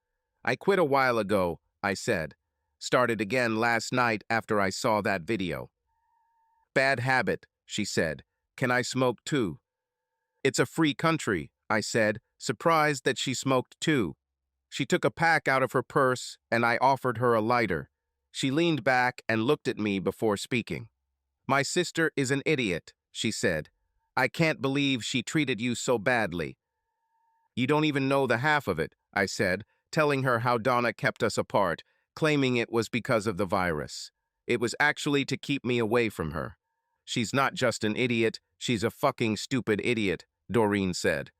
I quit a while ago, I said. Started again last night after I saw that video. Bad habit, she said. Can I smoke too? It's a free country, I said, surprised that she smoked too. She took a pack out of her purse and I offered her a lighter. She leaned back and looked at me before speaking. My sister is an idiot, she said. I can't believe she treated you so badly. You don't even know the half of it, I said, telling her how Donna kept us apart, claiming it was because of the virus. It was actually to keep me away from her. She's not just an idiot, she's a fucking stupid idiot, Doreen said.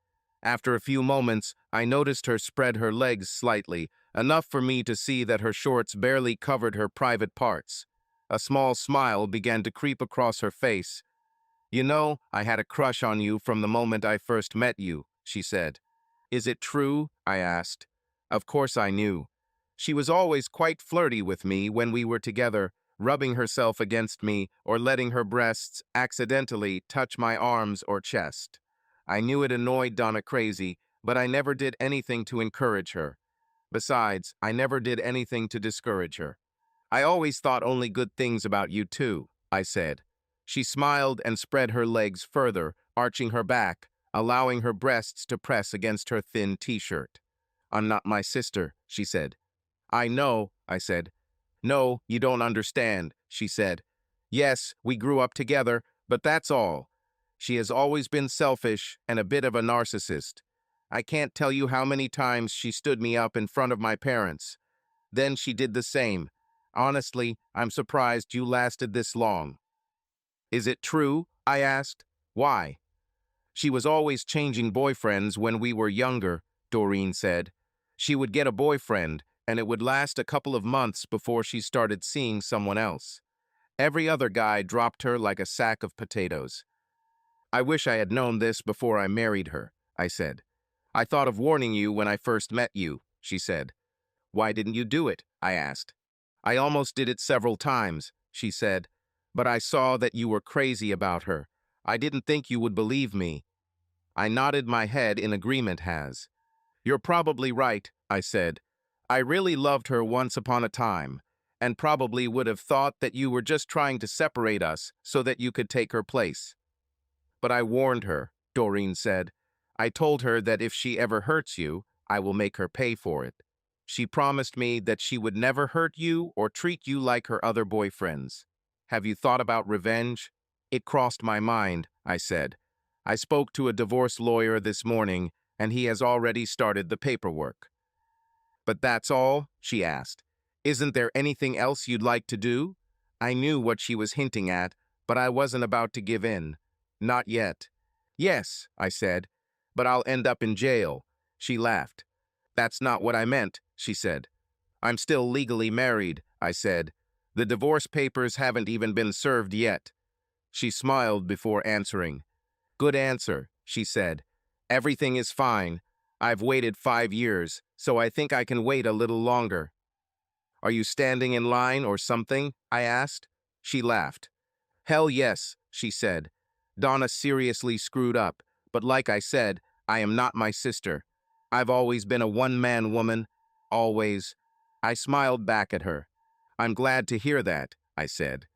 After a few moments, I noticed her spread her legs slightly, enough for me to see that her shorts barely covered her private parts. A small smile began to creep across her face. You know, I had a crush on you from the moment I first met you, she said. Is it true? I asked. Of course I knew. She was always quite flirty with me when we were together, rubbing herself against me or letting her breasts accidentally touch my arms or chest. I knew it annoyed Donna crazy, but I never did anything to encourage her. Besides, I never did anything to discourage her. I always thought only good things about you too, I said. She smiled and spread her legs further, arching her back, allowing her breasts to press against her thin t-shirt. I'm not my sister, she said. I know, I said. No, you don't understand, she said. Yes, we grew up together, but that's all. She has always been selfish and a bit of a narcissist. I can't tell you how many times she stood me up in front of my parents. Then she did the same. Honestly, I'm surprised you lasted this long. Is it true? I asked. Why? She was always changing boyfriends when we were younger, Doreen said. She would get a boyfriend, and it would last a couple of months before she started seeing someone else. Every other guy dropped her like a sack of potatoes. I wish I had known this before I married her, I said. I thought of warning you when I first met you, she said. Why didn't you do it? I asked. I almost did it several times, she said, but I saw that you were crazy about her. I didn't think you would believe me. I nodded my head in agreement. You're probably right, I said. I really loved her once upon a time, and probably would have thought that you were just trying to separate us so that you could take her place. But I warned her, Doreen said. I told her that if she ever hurts you, I will make her pay for it. She promised me that she would never hurt you or treat you like her other boyfriends. Have you thought about revenge? It crossed my mind, I said. I spoke to a divorce lawyer this morning, and he has already started the paperwork. But that's all? She asked. Isn't there anything else you'd like to do? I knew what she was hinting at, but I wasn't about to give in. Not yet. Yes, I said, but I'll end up in jail. She laughed. That's not what I meant, she said. I'm still legally married, I said. The divorce papers haven't even been served yet. She smiled before answering. Good answer, she said. Everything is fine. I've waited 5 years, so I think I can wait a little longer. Are you standing in line or something? I asked. She laughed. Hell yes, she said. Donna seriously screwed up, but like I said, I am not my sister. I've always been a one-man woman. Always. I smiled back at her. I'm glad to hear that, I said.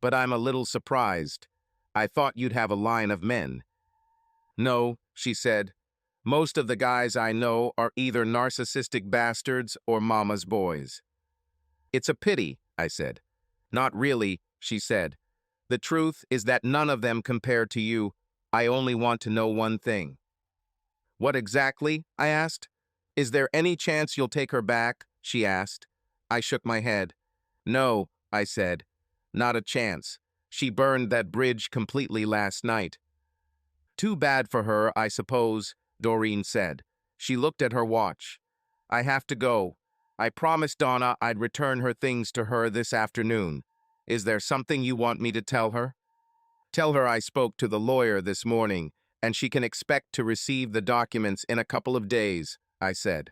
But I'm a little surprised. I thought you'd have a line of men. No, she said. Most of the guys I know are either narcissistic bastards or mama's boys. It's a pity, I said. Not really, she said. The truth is that none of them compare to you. I only want to know one thing. What exactly? I asked. Is there any chance you'll take her back? She asked. I shook my head. No, I said. Not a chance. She burned that bridge completely last night. Too bad for her, I suppose, Doreen said. She looked at her watch. I have to go. I promised Donna I'd return her things to her this afternoon. Is there something you want me to tell her? Tell her I spoke to the lawyer this morning, and she can expect to receive the documents in a couple of days, I said.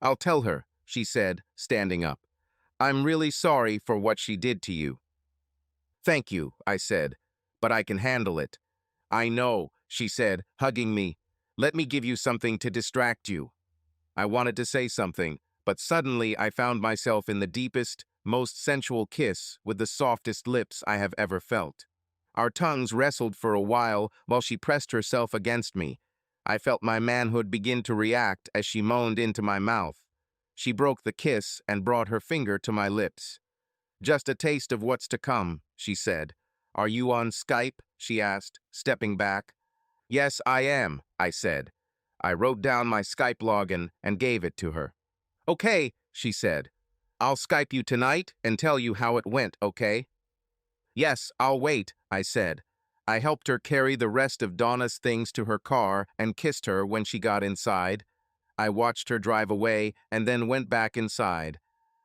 I'll tell her, she said, standing up. I'm really sorry for what she did to you. Thank you, I said, but I can handle it. I know, she said, hugging me. Let me give you something to distract you. I wanted to say something, but suddenly I found myself in the deepest, most sensual kiss with the softest lips I have ever felt. Our tongues wrestled for a while she pressed herself against me. I felt my manhood begin to react as she moaned into my mouth. She broke the kiss and brought her finger to my lips. Just a taste of what's to come, she said. Are you on Skype? She asked, stepping back. Yes, I am, I said. I wrote down my Skype login and gave it to her. Okay, she said. I'll Skype you tonight and tell you how it went, okay? Yes, I'll wait, I said. I helped her carry the rest of Donna's things to her car and kissed her when she got inside. I watched her drive away and then went back inside.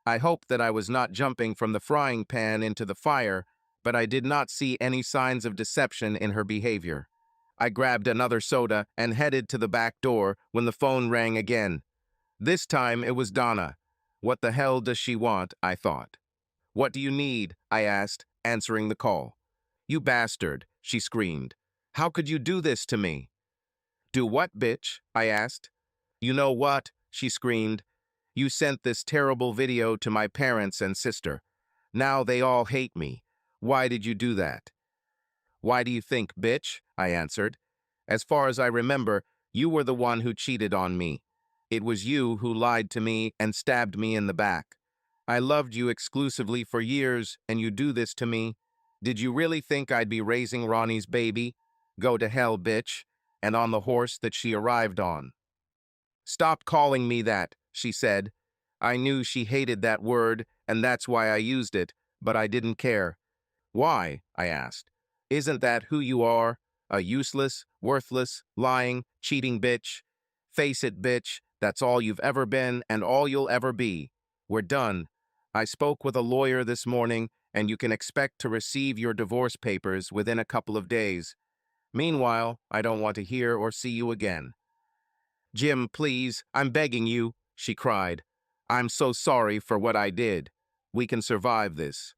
I hoped that I was not jumping from the frying pan into the fire, but I did not see any signs of deception in her behavior. I grabbed another soda and headed to the back door when the phone rang again. This time it was Donna. What the hell does she want, I thought. What do you need? I asked, answering the call. You bastard, she screamed. How could you do this to me? Do what, bitch? I asked. You know what? She screamed. You sent this terrible video to my parents and sister. Now they all hate me. Why did you do that? Why do you think, bitch? I answered. As far as I remember, you were the one who cheated on me. It was you who lied to me and stabbed me in the back. I loved you exclusively for years, and you do this to me. Did you really think I'd be raising Ronnie's baby? Go to hell, bitch. And on the horse that she arrived on. Stop calling me that, she said. I knew she hated that word, and that's why I used it, but I didn't care. Why? I asked. Isn't that who you are? A useless, worthless, lying, cheating bitch? Face it, bitch, that's all you've ever been and all you'll ever be. We're done. I spoke with a lawyer this morning, and you can expect to receive your divorce papers within a couple of days. Meanwhile, I don't want to hear or see you again. Jim, please, I'm begging you, she cried. I'm so sorry for what I did. We can survive this.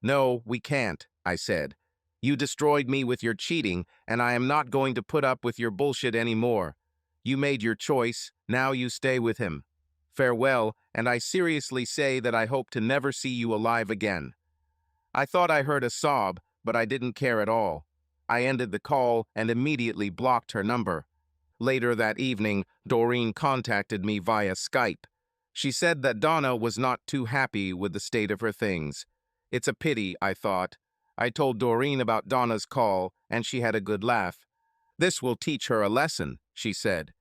No, we can't, I said. You destroyed me with your cheating, and I am not going to put up with your bullshit anymore. You made your choice, now you stay with him. Farewell, and I seriously say that I hope to never see you alive again. I thought I heard a sob, but I didn't care at all. I ended the call and immediately blocked her number. Later that evening, Doreen contacted me via Skype. She said that Donna was not too happy with the state of her things. It's a pity, I thought. I told Doreen about Donna's call, and she had a good laugh. This will teach her a lesson, she said.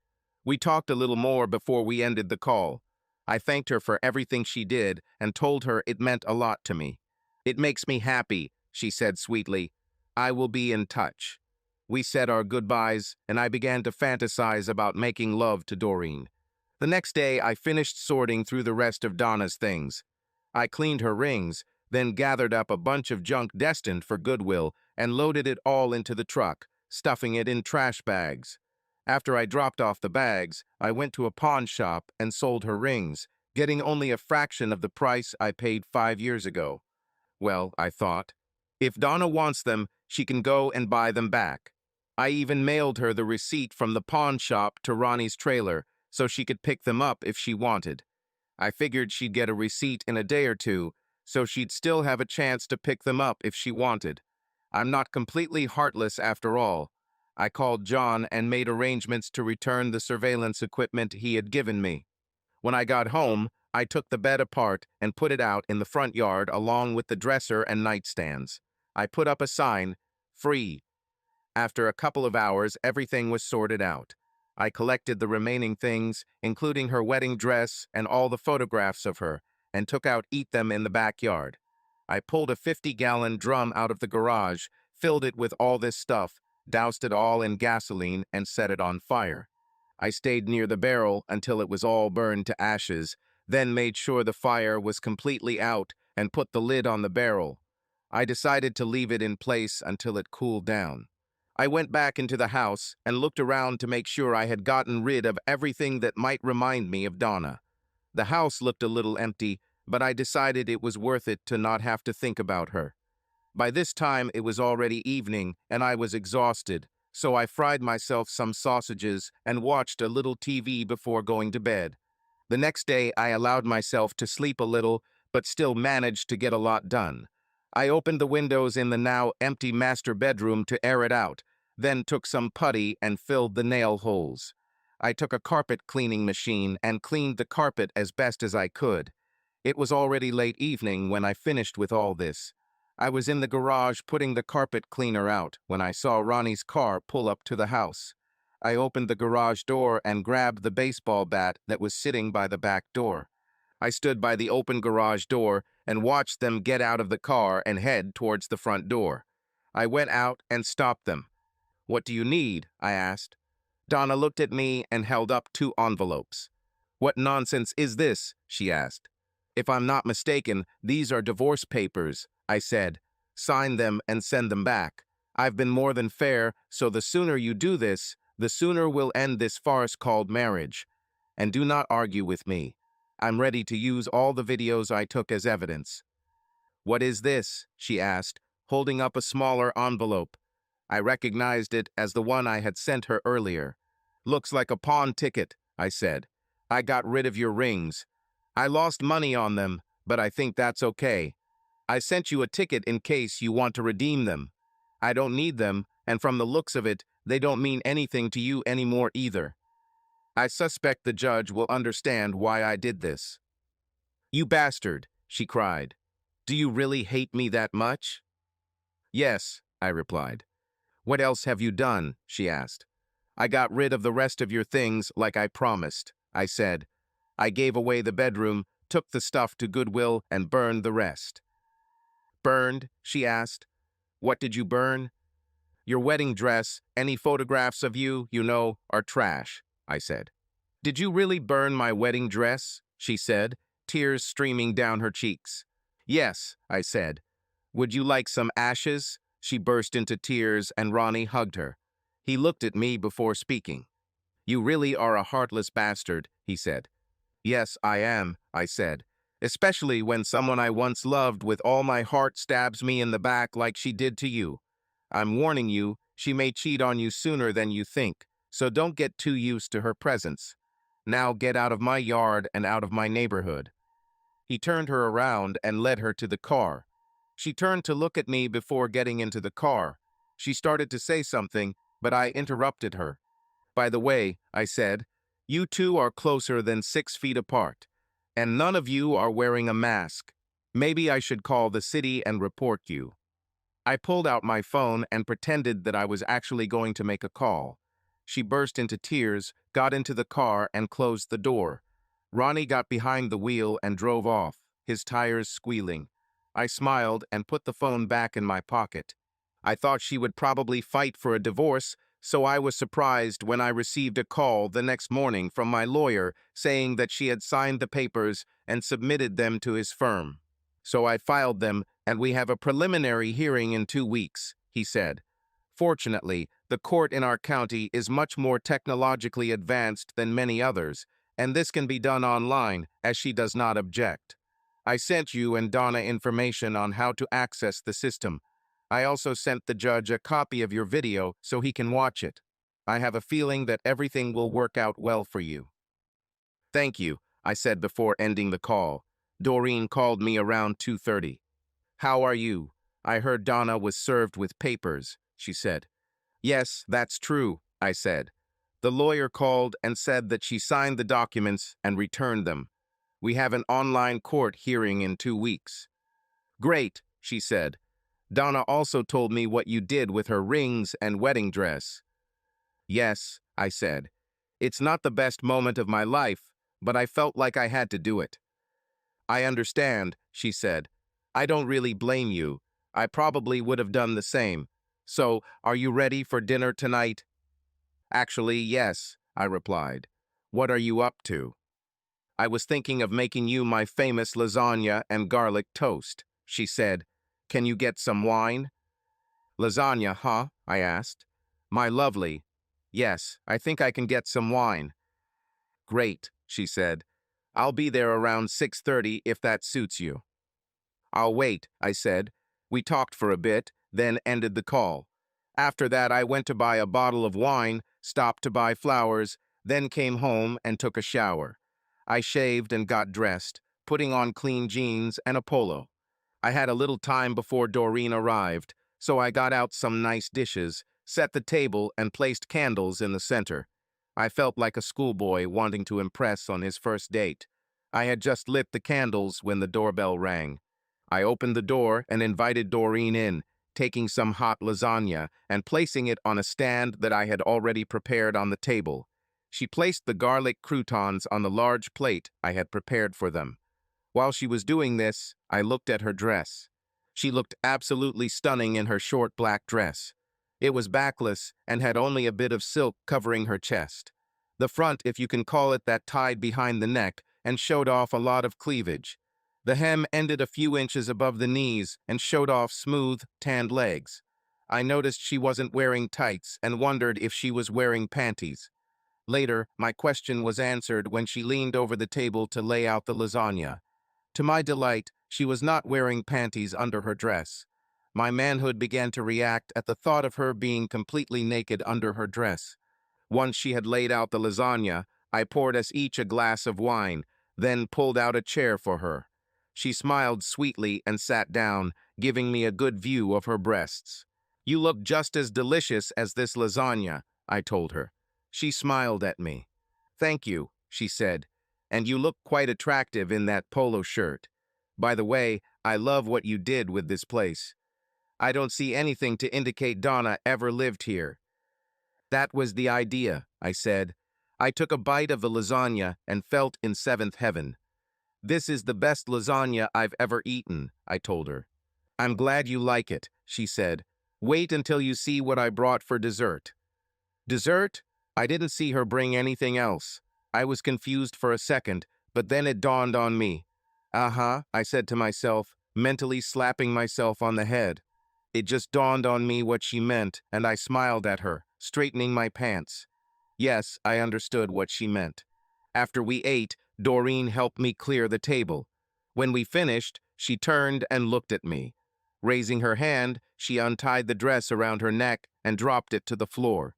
We talked a little more before we ended the call. I thanked her for everything she did and told her it meant a lot to me. It makes me happy, she said sweetly. I will be in touch. We said our goodbyes, and I began to fantasize about making love to Doreen. The next day, I finished sorting through the rest of Donna's things. I cleaned her rings, then gathered up a bunch of junk destined for Goodwill and loaded it all into the truck, stuffing it in trash bags. After I dropped off the bags, I went to a pawn shop and sold her rings, getting only a fraction of the price I paid 5 years ago. Well, I thought, if Donna wants them, she can go and buy them back. I even mailed her the receipt from the pawn shop to Ronnie's trailer so she could pick them up if she wanted. I figured she'd get a receipt in a day or two, so she'd still have a chance to pick them up if she wanted. I'm not completely heartless after all. I called John and made arrangements to return the surveillance equipment he had given me. When I got home, I took the bed apart and put it out in the front yard along with the dresser and nightstands. I put up a sign, free. After a couple of hours, everything was sorted out. I collected the remaining things, including her wedding dress and all the photographs of her, and took out eat them in the backyard. I pulled a 50-gallon drum out of the garage, filled it with all this stuff, doused it all in gasoline, and set it on fire. I stayed near the barrel until it was all burned to ashes, then made sure the fire was completely out and put the lid on the barrel. I decided to leave it in place until it cooled down. I went back into the house and looked around to make sure I had gotten rid of everything that might remind me of Donna. The house looked a little empty, but I decided it was worth it to not have to think about her. By this time, it was already evening, and I was exhausted, so I fried myself some sausages and watched a little TV before going to bed. The next day, I allowed myself to sleep a little, but still managed to get a lot done. I opened the windows in the now empty master bedroom to air it out, then took some putty and filled the nail holes. I took a carpet cleaning machine and cleaned the carpet as best as I could. It was already late evening when I finished with all this. I was in the garage putting the carpet cleaner out when I saw Ronnie's car pull up to the house. I opened the garage door and grabbed the baseball bat that was sitting by the back door. I stood by the open garage door and watched them get out of the car and head towards the front door. I went out and stopped them. "What do you need?" I asked. Donna looked at me and held up 2 envelopes. "What nonsense is this?" she asked. "If I'm not mistaken, these are divorce papers," I said. "Sign them and send them back. I've been more than fair, so the sooner you do this, the sooner we'll end this farce called marriage. And do not argue with me. I'm ready to use all the videos I took as evidence." "What is this?" she asked, holding up a smaller envelope. I recognized it as the one I had sent her earlier. "Looks like a pawn ticket," I said. "I got rid of your rings. I lost money on them, but I think that's okay. I sent you a ticket in case you want to redeem them. I don't need them, and from the looks of it, they don't mean anything to you anymore either. I suspect the judge will understand why I did this." "You bastard," she cried. "Do you really hate me that much?" "Yes," I replied. "What else have you done?" she asked. "I got rid of the rest of your things like I promised," I said. "I gave away the bedroom, took the stuff to Goodwill, and burned the rest." "Burned?" she asked. "What did you burn?" "Your wedding dress, any photographs of you, are trash," I said. "Did you really burn my wedding dress?" she said, tears streaming down her cheeks. "Yes," I said. "Would you like some ashes?" She burst into tears and Ronnie hugged her. He looked at me before speaking. "You really are a heartless bastard," he said. "Yes, I am," I said, "especially when someone I once loved with all my heart stabs me in the back like she did to you. I'm warning you, she may cheat on you sooner than you think, so don't get too used to her presence. Now get out of my yard and out of my neighborhood." He turned her around and led her to the car. She turned to look at me before getting into the car. She started to say something, but I interrupted her. "By the way," I said, "you two are closer than 6 feet apart, and none of you are wearing a mask. Maybe I should call the city and report you." I pulled out my phone and pretended that I was actually going to make a call. She burst into tears, got into the car, and closed the door. Ronnie got behind the wheel and drove off, his tires squealing. I smiled and put the phone back in my pocket. I thought she would probably fight for a divorce, so I was surprised when I received a call the next morning from my lawyer saying that she had signed the papers and submitted them to his firm. "So I filed them, and we have a preliminary hearing in 2 weeks," he said. "Fortunately, the court in our county is much more technologically advanced than many others, and this can be done online, as she does not object. I sent you and Donna information on how to access the system. I also sent the judge a copy of your video so he can watch it. I have a feeling that everything will work out well for you." "Thank you," I said before ending the call. Doreen called me around 2:30. "How are you? I heard Donna was served with papers," she said. "Yes, that's true," I said. "The lawyer called and said that she signed the documents and returned them. We have an online court hearing in 2 weeks." "Great," she said. "Donna also told me what you did with her rings and wedding dress." "Yes," I said. "It's not the best moment of my life, but I felt like I had to do it." "I understand," she said. "I don't really blame you. I probably would have done the same. So, are you ready for dinner tonight?" "Actually, yes," I replied. "What are you up to?" "I was thinking of making you my famous lasagna and garlic toast," she said. "Can you get some wine?" "Lasagna, huh?" I asked. My lovely. Yes, I think I can get some wine. Great, she said. I'll be there around 6:30 if that suits you. I'll wait, I said. We talked for a bit, then ended the call. After that, I went to buy a bottle of wine, stopped to buy flowers, then came home and took a shower. I shaved and got dressed, putting on clean jeans and a polo. I had a little time before Doreen arrived, so I got out some nice dishes, set the table, and placed candles in the center. I felt like a schoolboy wanting to impress on his first date. I had just lit the candles when the doorbell rang. I opened the door and invited Doreen in, taking some hot lasagna and placing it on a stand that I had already prepared on the table. She placed the garlic croutons on the large plate I had prepared for them. While she was doing this, I looked at her dress. She looked absolutely stunning in her short black dress. It was backless and had only a bit of silk covering her chest. The front, if you can call it that, tied behind the neck and showed off a lot of cleavage. The hem ended a few inches above the knees and showed off smooth, tanned legs. I noticed she wasn't wearing tights and wondered if she was wearing panties. Later, my question was answered when she leaned over the table to lay out the lasagna. To my delight, she was not wearing panties under her dress. My manhood began to react at the thought of her being completely naked under her dress. Once she had laid out the lasagna, I poured us each a glass of wine, then pulled out a chair for her. She smiled sweetly and sat down, giving me a good view of her breasts. "You look just as delicious as this lasagna," I told her. She smiled at me. "Thank you," she said, "and you look quite attractive in that polo shirt. By the way, I love what you did with this place. I don't see anything to indicate Donna ever lived here." "That was the idea," I said. I took a bite of the lasagna and felt in seventh heaven. "This is the best lasagna I've ever eaten," I told her. "I'm glad you like it," she said. "Wait until you see what I brought for dessert." Dessert? I didn't see her bring anything else. I was confused for a second, but then it dawned on me. "Uh-huh," I said to myself, mentally slapping myself on the head. It just dawned on me what she meant, and I smiled at her, straightening my pants. Yes, I understood what she meant. After we ate, Doreen helped me clear the table. When we finished, she turned and looked at me. Raising her hand, she untied the dress around her neck and dropped it to the floor.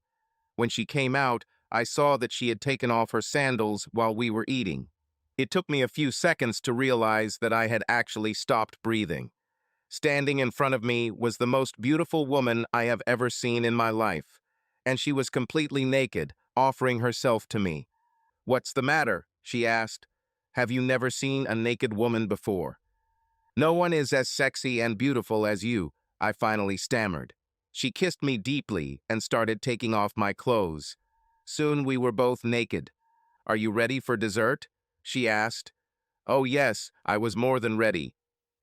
When she came out, I saw that she had taken off her sandals while we were eating. It took me a few seconds to realize that I had actually stopped breathing. Standing in front of me was the most beautiful woman I have ever seen in my life, and she was completely naked, offering herself to me. "What's the matter?" she asked. "Have you never seen a naked woman before?" "No one is as sexy and beautiful as you," I finally stammered. She kissed me deeply and started taking off my clothes. Soon we were both naked. "Are you ready for dessert?" she asked. Oh yes, I was more than ready.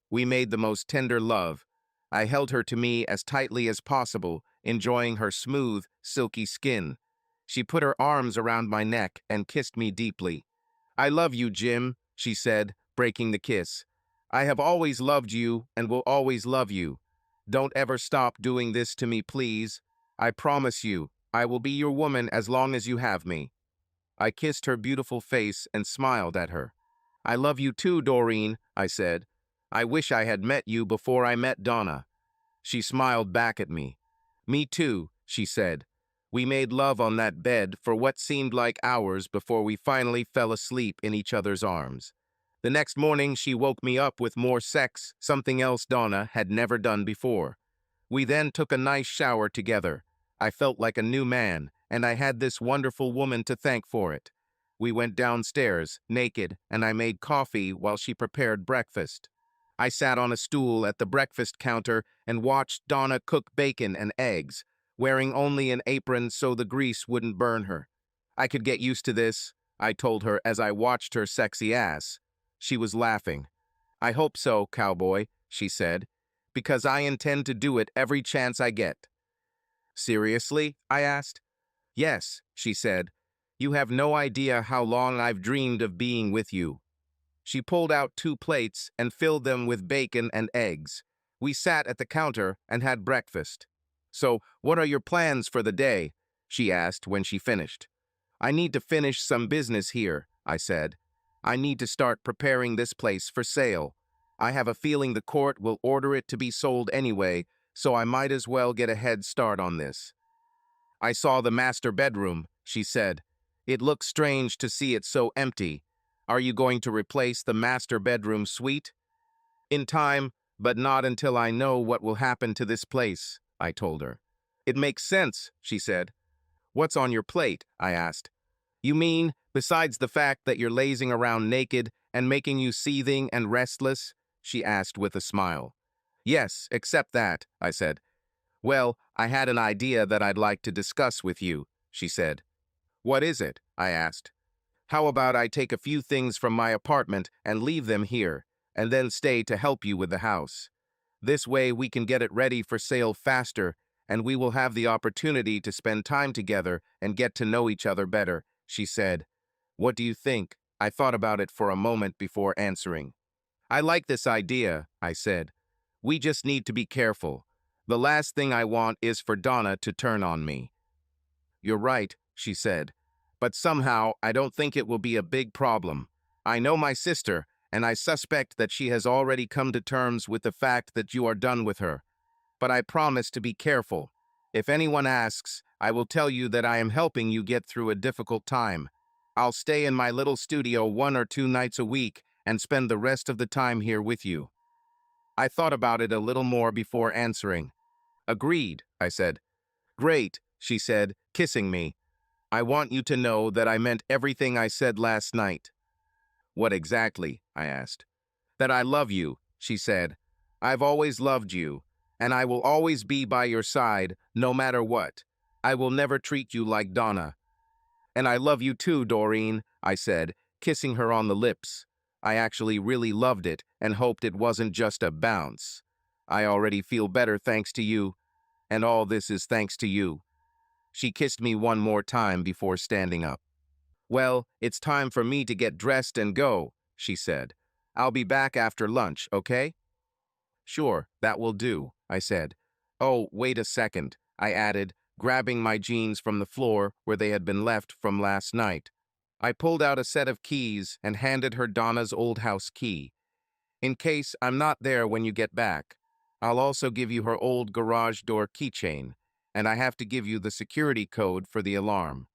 We made the most tender love. I held her to me as tightly as possible, enjoying her smooth, silky skin. She put her arms around my neck and kissed me deeply. "I love you, Jim," she said, breaking the kiss. "I have always loved you and will always love you. Don't ever stop doing this to me, please. I promise you, I will be your woman as long as you have me." I kissed her beautiful face and smiled at her. "I love you too, Doreen," I said. "I wish I had met you before I met Donna." She smiled back at me. "Me too," she said. We made love on that bed for what seemed like hours before we finally fell asleep in each other's arms. The next morning, she woke me up with more sex, something else Donna had never done before. We then took a nice shower together. I felt like a new man, and I had this wonderful woman to thank for it. We went downstairs, naked, and I made coffee while she prepared breakfast. I sat on a stool at the breakfast counter and watched Donna cook bacon and eggs, wearing only an apron so the grease wouldn't burn her. "I could get used to this," I told her as I watched her sexy ass. She was laughing. "I hope so, cowboy," she said, "because I intend to do it every chance I get." "Seriously?" I asked. "Yes," she said. "You have no idea how long I've dreamed of being with you." She pulled out 2 plates and filled them with bacon and eggs. We sat at the counter and had breakfast. "So, what are your plans for the day?" she asked when she finished. "I need to finish some business here," I said. "I need to start preparing this place for sale. I have a feeling the court will order it to be sold anyway, so I might as well get a head start on this." "I saw the master bedroom," she said. "It looks strange to see it so empty. Are you going to replace the master bedroom suite?" "In time, but not until I know what will happen to this place," I told her. "It makes sense," she said. "What's on your plate?" I asked. "You mean, besides the fact that you're lazing around naked and making you seething and restless?" she asked with a smile. "Yes, except that," I said. "Well, I had an idea that I'd like to discuss with you," she said. "What is it?" I asked. "How about I take a few things from my apartment and leave them here, and then stay to help you with the house? This way we can get it ready for sale faster, and we will have the opportunity to spend time together and get to know each other better," she said. "What do you think?" I thought about it for a moment before answering. "I like this idea," I said. "We just need to be careful. The last thing I want is for Donna to turn on me." "You're right," she said. "But somehow I don't think it will be a big problem. I know my sister, and I suspect that she has already come to terms with the fact that you are done with her. But I promise to be careful. If anyone asks, I will tell you that I am helping you get through a difficult time. I'll stay in my little studio 1 or 2 nights a week and spend the rest of the time here with you." I thought about it a little more before answering. "Agreed," I said. "Great," she said, kissing me. "I want you to know that I meant everything I said last night." "What exactly?" I asked. "That I love you," she said. "I've always loved you, and I will always be by your side, no matter what. I will never treat you like Donna." "And I love you too, Doreen," I said, kissing her on the lips. I actually really loved it and hoped it wasn't just a bounce. "I already feel better thanks to you, and all this is thanks to you." She kissed me one more time before standing up. "Well, it's time for me to get dressed and go," she said. "I'll be back after lunch, okay?" "Sure, that will do," I said. "Oh, wait a second," I added, grabbing my jeans from the floor where they had been left from last night. I pulled out a set of keys and handed her Donna's old house key. "In case I'm not there when you get back, I'll also give you her old garage door keychain, and I have to give you the security code for the alarm."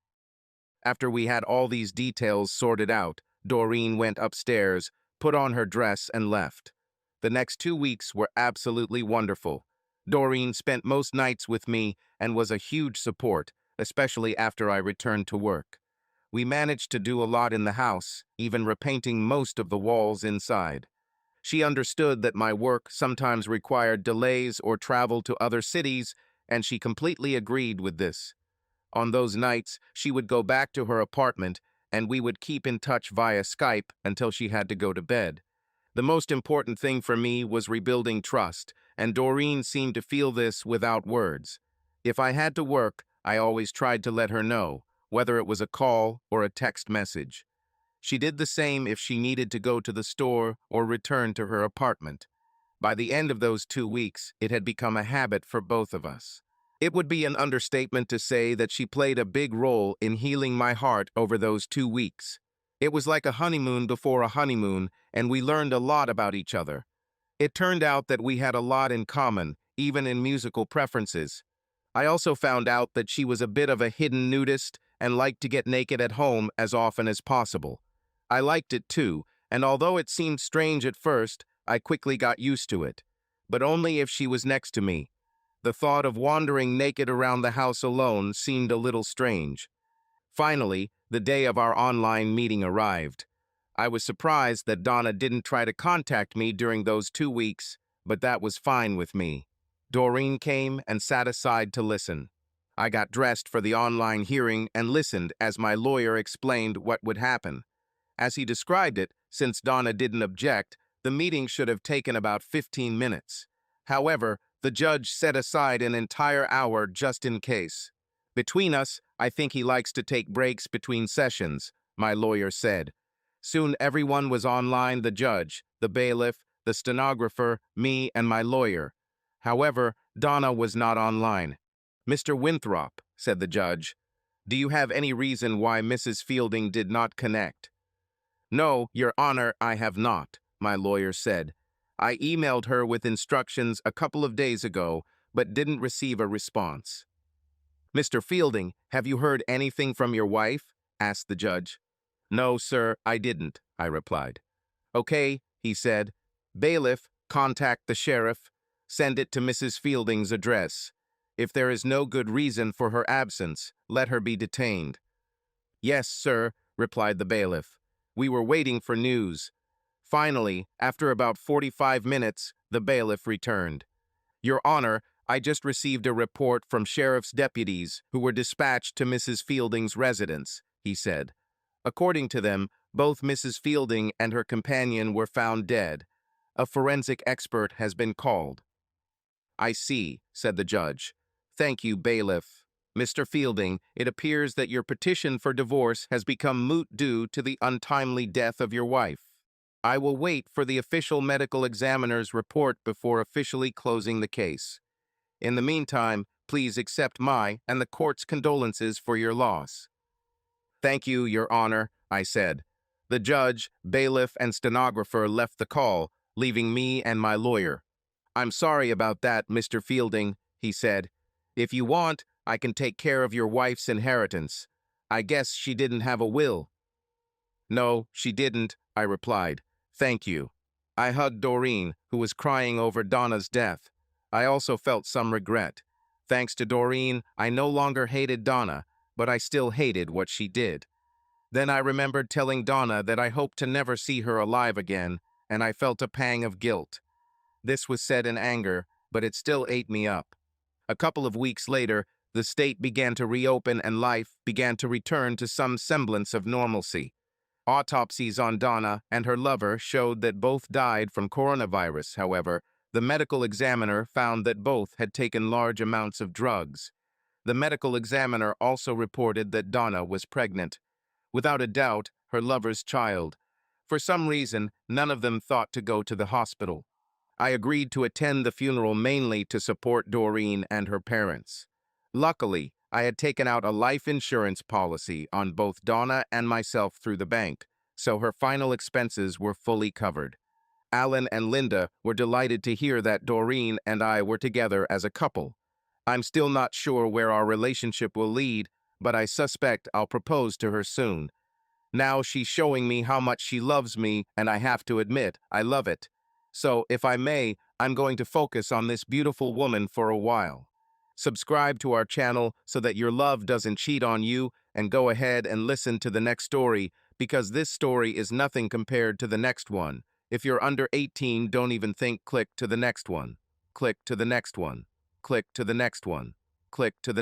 After we had all these details sorted out, Doreen went upstairs, put on her dress, and left. The next 2 weeks were absolutely wonderful. Doreen spent most nights with me and was a huge support, especially after I returned to work. We managed to do a lot in the house, even repainting most of the walls inside. She understood that my work sometimes required delays or travel to other cities, and she completely agreed with this. On those nights, she would go back to her apartment, and we would keep in touch via Skype until she had to go to bed. The most important thing for me was rebuilding trust, and Doreen seemed to feel this without words. If I had to work, I always tried to let her know, whether it was a call or a text message. She did the same if she needed to go to the store or return to her apartment. By the end of those 2 weeks, it had become a habit for both of us. It would be an understatement to say that she played a big role in healing my heart over those 2 weeks. It was like a honeymoon before a honeymoon, and we learned a lot about each other. It turned out that we had a lot in common, even in musical preferences. I also found out that she was a bit of a hidden nudist and liked to get naked at home as often as possible. I liked it too, and although it seemed strange at first, I quickly got used to it. But only if she was next to me. The thought of wandering naked around the house alone seemed a little strange. Finally, the day of our online meeting arrived. I was surprised that Donna didn't try to contact me during those 2 weeks, but that was fine with me. Doreen came and sat aside to listen. I got dressed for the online hearing and listened as my lawyer explained what would happen. As he described it, since Donna didn't object, the meeting should have taken about 15 minutes. However, the judge set aside an entire hour just in case. "Between us, I think he likes to take breaks between sessions," my lawyer said. Soon everyone was online: the judge, the bailiff, the stenographer, me, and my lawyer. However, Donna was not online. Mr. Winthrop, said the judge, do you have any reason why Mrs. Fielding did not connect? No, Your Honor, I have not, my lawyer said. I emailed her with instructions a couple of days ago, but didn't receive a response. Mr. Fielding, have you heard anything from your wife? Asked the judge. No, sir, I didn't, I replied. Okay, he said. Bailiff, contact the sheriff. Send it to Mrs. Fielding's address. If there is no good reason for her absence, let her be detained. Yes, sir, replied the bailiff. We were waiting for news. Finally, after about 45 minutes, the bailiff returned. Your Honor, I just received a report from sheriff's deputies who were dispatched to Mrs. Fielding's residence, he said. According to them, both Mrs. Fielding and her companion were found dead. A forensic expert has been called. I see, said the judge. Thank you, bailiff. Mr. Fielding, it appears that your petition for divorce has become moot due to the untimely death of your wife. I will wait for the official medical examiner's report before officially closing the case. In the meantime, please accept my and the court's condolences for your loss. Thank you, Your Honor, I said. The judge, bailiff, and stenographer left the call, leaving me and my lawyer. I'm sorry about that, Mr. Fielding, he said. If you want, I can take care of your wife's inheritance. I guess she didn't have a will. No, she didn't, I replied. Thank you. I hugged Doreen, who was crying over Donna's death. I also felt some regret. Thanks to Doreen, I no longer hated Donna, but I still hated what she did. Then I remembered telling Donna that I hoped to never see her alive again, and I felt a pang of guilt. This was said in anger, but it still ate me up. A couple of weeks later, the state began to reopen and life began to return to some semblance of normalcy. Autopsies on Donna and her lover showed that both died from coronavirus. However, the medical examiner found that both had taken large amounts of drugs. The medical examiner also reported that Donna was pregnant. Without a doubt, her lover's child. For some reason, none of them thought to go to the hospital. I agreed to attend the funeral mainly to support Doreen and her parents. Luckily, I had taken out a life insurance policy on both Donna and myself through the bank, so her final expenses were fully covered. Alan and Linda were delighted to hear that Doreen and I were together as a couple. I'm still not sure where our relationship will lead, but I suspect I'll propose to her soon. Now she's showing me how much she loves me, and I have to admit, I love it. So, if I may, I'm going to focus on this beautiful woman for a while. Subscribe to our channel so that your love doesn't cheat on you, and go ahead and listen to the next story, because this story is nothing compared to the next one. If you're under 18, don't even think. Click to the next one. Click to the next one. Click to the next one. Click to the